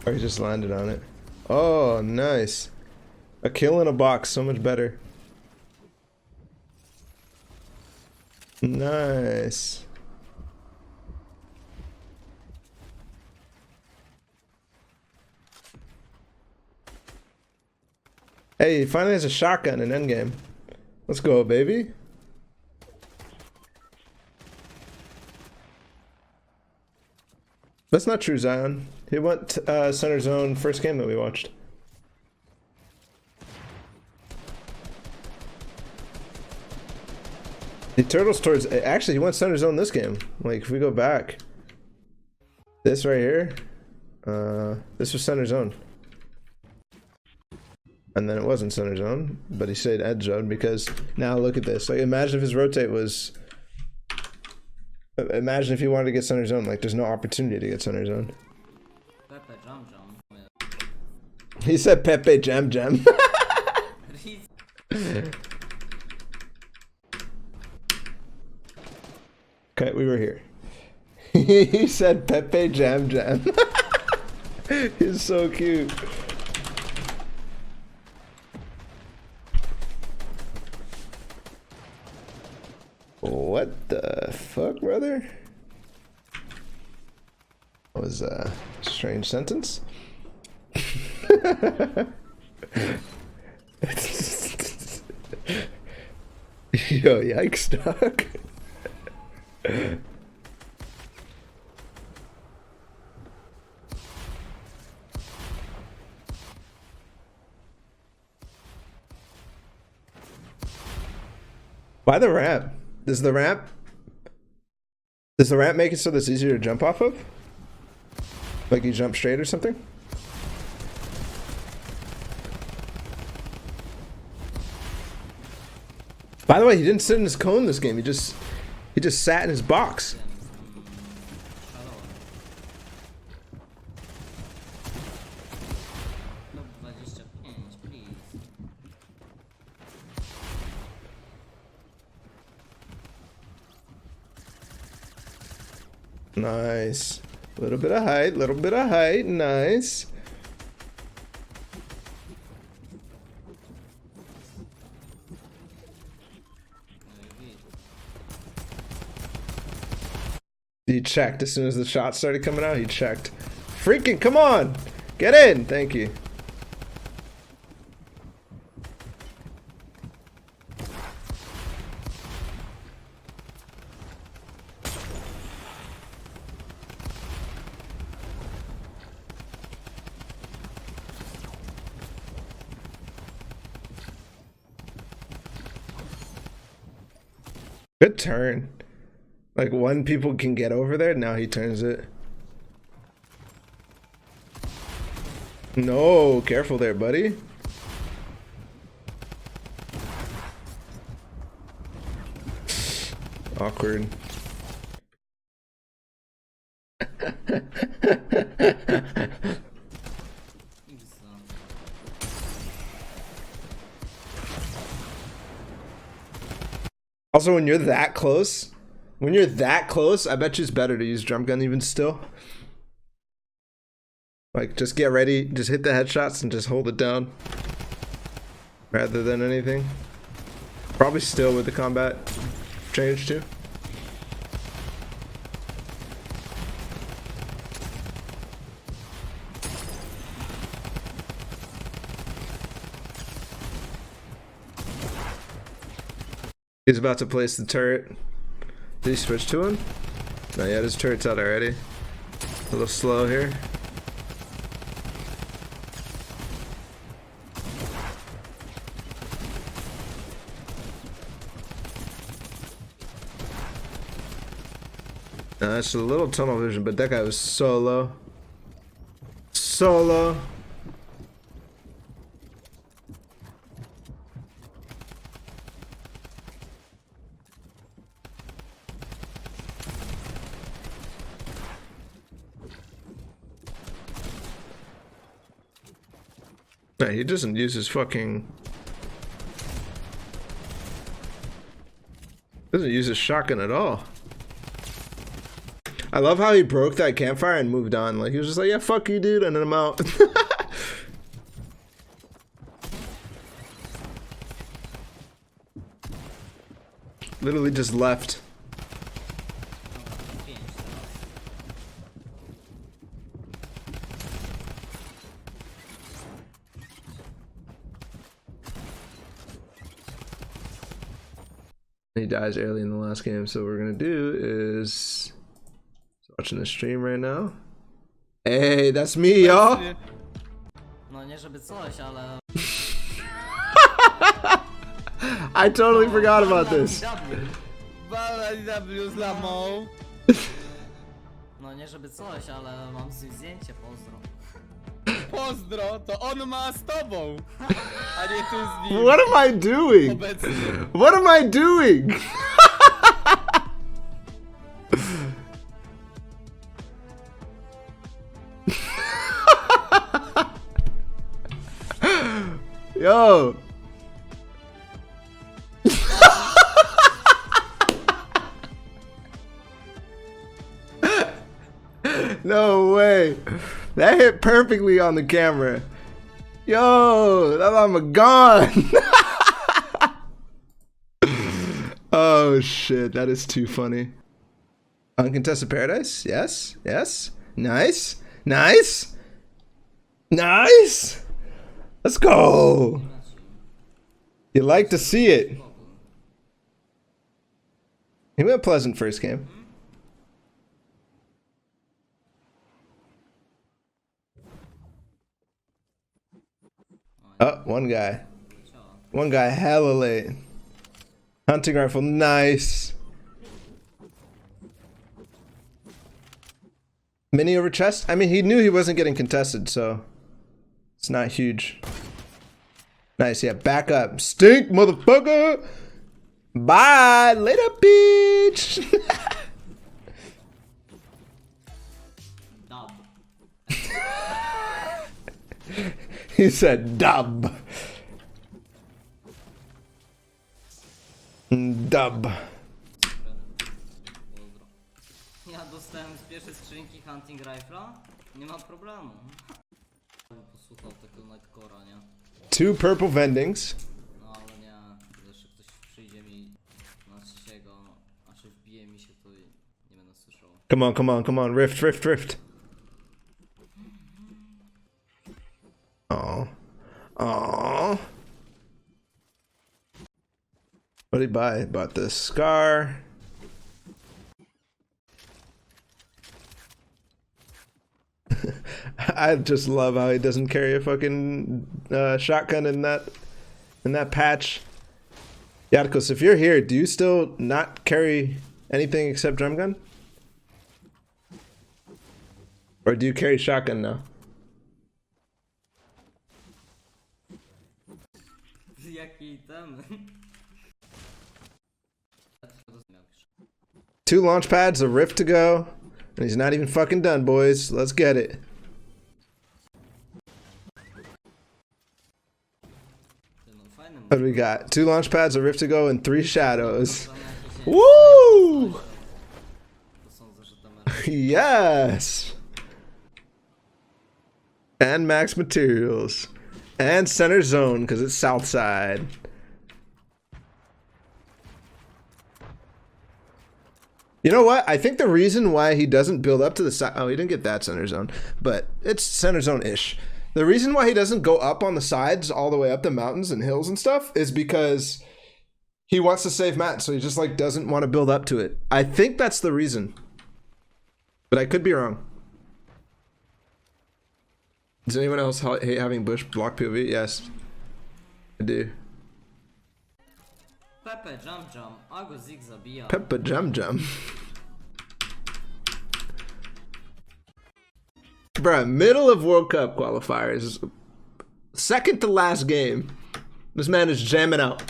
Or he just landed on it? Oh, nice. A kill in a box, so much better. Nice. Hey, he finally has a shotgun in endgame. Let's go, baby. That's not true, Zion. He went center zone first game that we watched. The turtles towards actually he went center zone this game. Like if we go back, this right here, this was center zone, and then it wasn't center zone, but he stayed edge zone because now look at this. Like imagine if his rotate was. Imagine if you wanted to get center zone. Like there's no opportunity to get center zone. Pepe Jam Jam. He said Pepe Jam Jam. Okay, we were here. He said Pepe Jam Jam. He's so cute. What the fuck, brother? That was a strange sentence. Yo, yikes, dog. Why the ramp? Does the ramp make it so that it's easier to jump off of? Like you jump straight or something? By the way, he didn't sit in his cone this game. He just sat in his box. Nice. Little bit of height, nice. He checked as soon as the shots started coming out. He checked. Freaking, come on! Get in! Thank you. Good turn. Like one people can get over there, now he turns it. No, careful there, buddy. Awkward. Also, when you're that close, I bet you it's better to use drum gun even still. Like, just get ready, just hit the headshots and just hold it down. Rather than anything. Probably still with the combat change too. He's about to place the turret. Did he switch to him? No, yeah, his turret's out already. A little slow here. That's a little tunnel vision, but that guy was so low. So low. No, he doesn't use his fucking... Doesn't use his shotgun at all. I love how he broke that campfire and moved on. Like, he was just like, yeah, fuck you, dude, and then I'm out. Literally just left. He dies early in the last game, so what we're gonna do is watching the stream right now. Hey, that's me, y'all. No nie żeby coś, ale... I totally forgot about this. Ballatw z lamą. No nie żeby coś, ale mam z nim zdjęcie, pozdro. Pozdro, to on ma z tobą, a nie ty z nim. What am I doing? Obecnie. What am I doing? Yo. No way. That hit perfectly on the camera. Yo, that I'm gone. Oh shit, that is too funny. Uncontested Paradise? Yes, yes. Nice, nice, nice. Let's go. You like to see it. He went pleasant first game. Oh, one guy. One guy hella late. Hunting rifle, nice. Mini over chest? I mean, he knew he wasn't getting contested, so it's not huge. Nice, yeah, back up. Stink, motherfucker! Bye, later, bitch! Dub. He said dub. Dub. Pozdro. Ja dostałem z pierwszej skrzynki hunting rifla. Nie ma problemu. Posłuchał tego Nightcore'a, nie? 2 purple vendings. No ale nie, jeszcze ktoś przyjdzie mi na trzeciego, a czy wbije mi się, to nie będę słyszał. Come on, come on, come on. Rift, rift, rift. Oh. Oh. What did he buy? He bought this scar. I just love how he doesn't carry a fucking shotgun in that patch. JarkoS, if you're here, do you still not carry anything except drum gun? Or do you carry shotgun now? Jaki tam? 2 launch pads, a rift to go, and he's not even fucking done, boys. Let's get it. What do we got? 2 launch pads, a rift to go, and 3 shadows. Woo! Yes! And max materials. And center zone, because it's south side. You know what? I think the reason why he doesn't build up to the side... Oh, he didn't get that center zone. But it's center zone-ish. The reason why he doesn't go up on the sides all the way up the mountains and hills and stuff is because he wants to save Matt, so he just like doesn't want to build up to it. I think that's the reason. But I could be wrong. Does anyone else hate having bush block POV? Yes. I do. Pepe Jam, a go Zig zabija. Pepe Jam. Bruh, middle of World Cup qualifiers. Second to last game. This man is jamming out.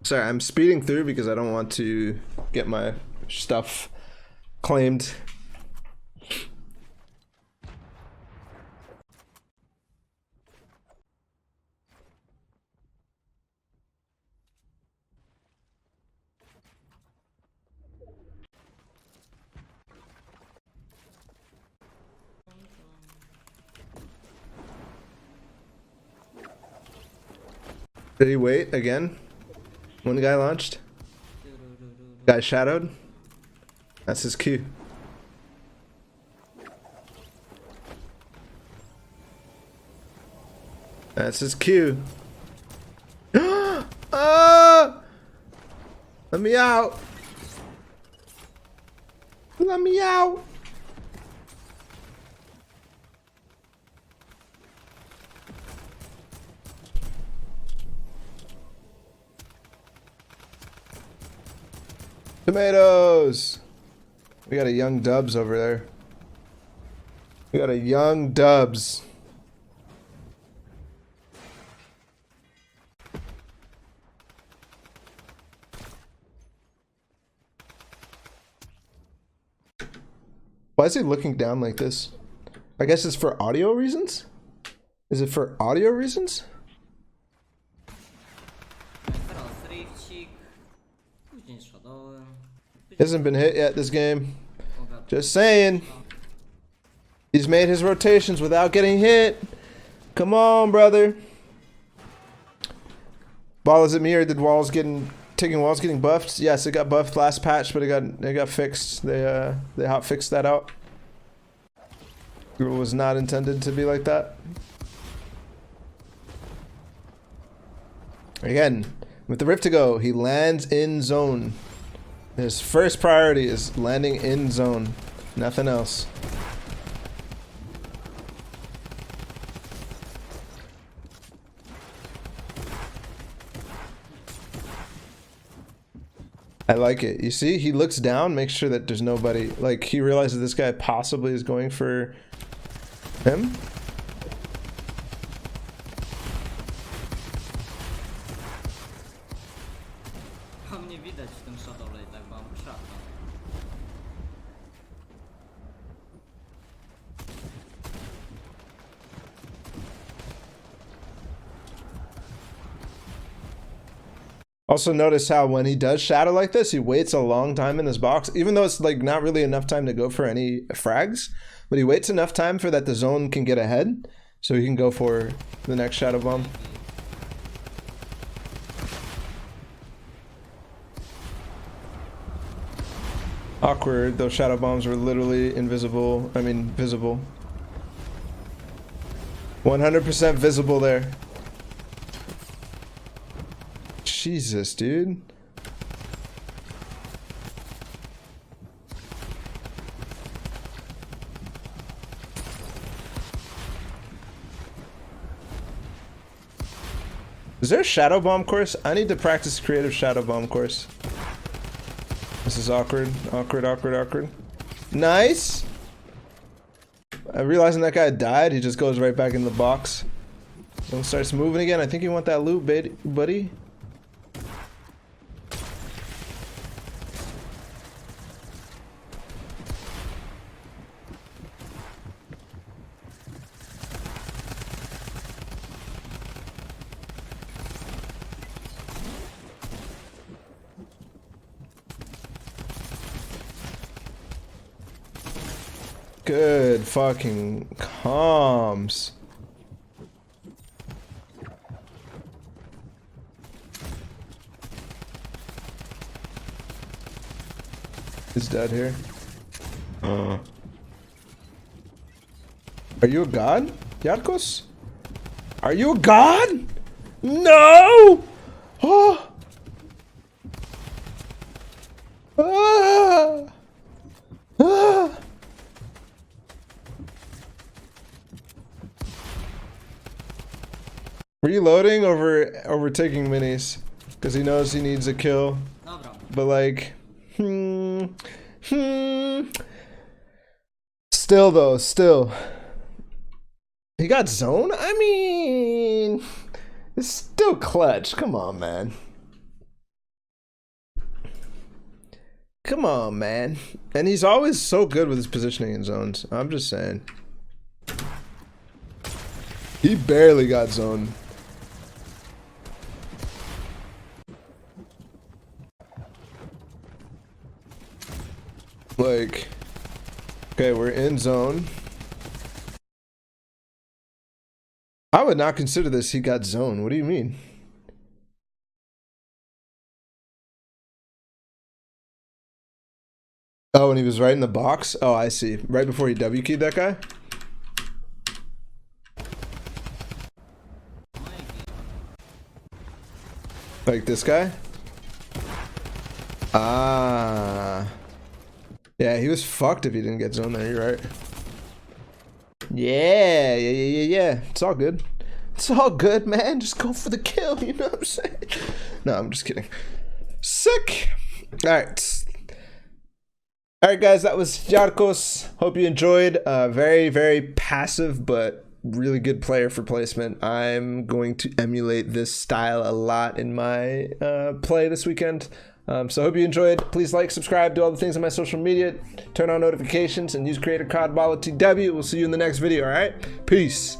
Sorry, I'm speeding through because I don't want to get my stuff claimed. Did he wait again? One guy launched? Guy shadowed? That's his cue. That's his cue. Ah! Let me out! Let me out! Tomatoes! We got a young Dubs over there. We got a young Dubs. Why is he looking down like this? I guess it's for audio reasons? Is it for audio reasons? Hasn't been hit yet this game. Just saying. He's made his rotations without getting hit. Come on, brother. Ball, is it me or did walls getting buffed? Yes, it got buffed last patch, but it got fixed. They hot fixed that out. It was not intended to be like that. Again, with the rift to go, he lands in zone. His first priority is landing in zone, nothing else. I like it. You see, he looks down, makes sure that there's nobody. Like, he realizes this guy possibly is going for him. Mnie widać w tym Shadow'le i tak mam krzaka. Also notice how when he does shadow like this, he waits a long time in this box, even though it's like not really enough time to go for any frags, but he waits enough time for that the zone can get ahead, so he can go for the next shadow bomb. Awkward, those shadow bombs were literally invisible, I mean visible. 100% visible there. Jesus, dude. Is there a shadow bomb course? I need to practice creative shadow bomb course. This is awkward, awkward, awkward, awkward. Nice. Realizing that guy died, he just goes right back in the box. Then starts moving again. I think you want that loot, buddy. Good fucking comms. He's dead here. Are you a god, JarkoS? Are you a god? No! Oh! Ah! Ah! Reloading over taking minis because he knows he needs a kill. Dobra. But like, still though, still. He got zone? I mean, it's still clutch. Come on, man. Come on, man. And he's always so good with his positioning in zones. I'm just saying. He barely got zoned. Like, okay, we're in zone. I would not consider this he got zone. What do you mean? Oh, and he was right in the box? Oh, I see. Right before he W keyed that guy? Like this guy? Ah. Yeah, he was fucked if he didn't get zone there, you're right. Yeah. It's all good. It's all good, man. Just go for the kill, you know what I'm saying? No, I'm just kidding. Sick! Alright. Alright guys, that was JarkoS. Hope you enjoyed. Very, very passive, but really good player for placement. I'm going to emulate this style a lot in my play this weekend. So I hope you enjoyed. Please like, subscribe, do all the things on my social media, turn on notifications, and use creator code Ballatw. We'll see you in the next video, alright? Peace.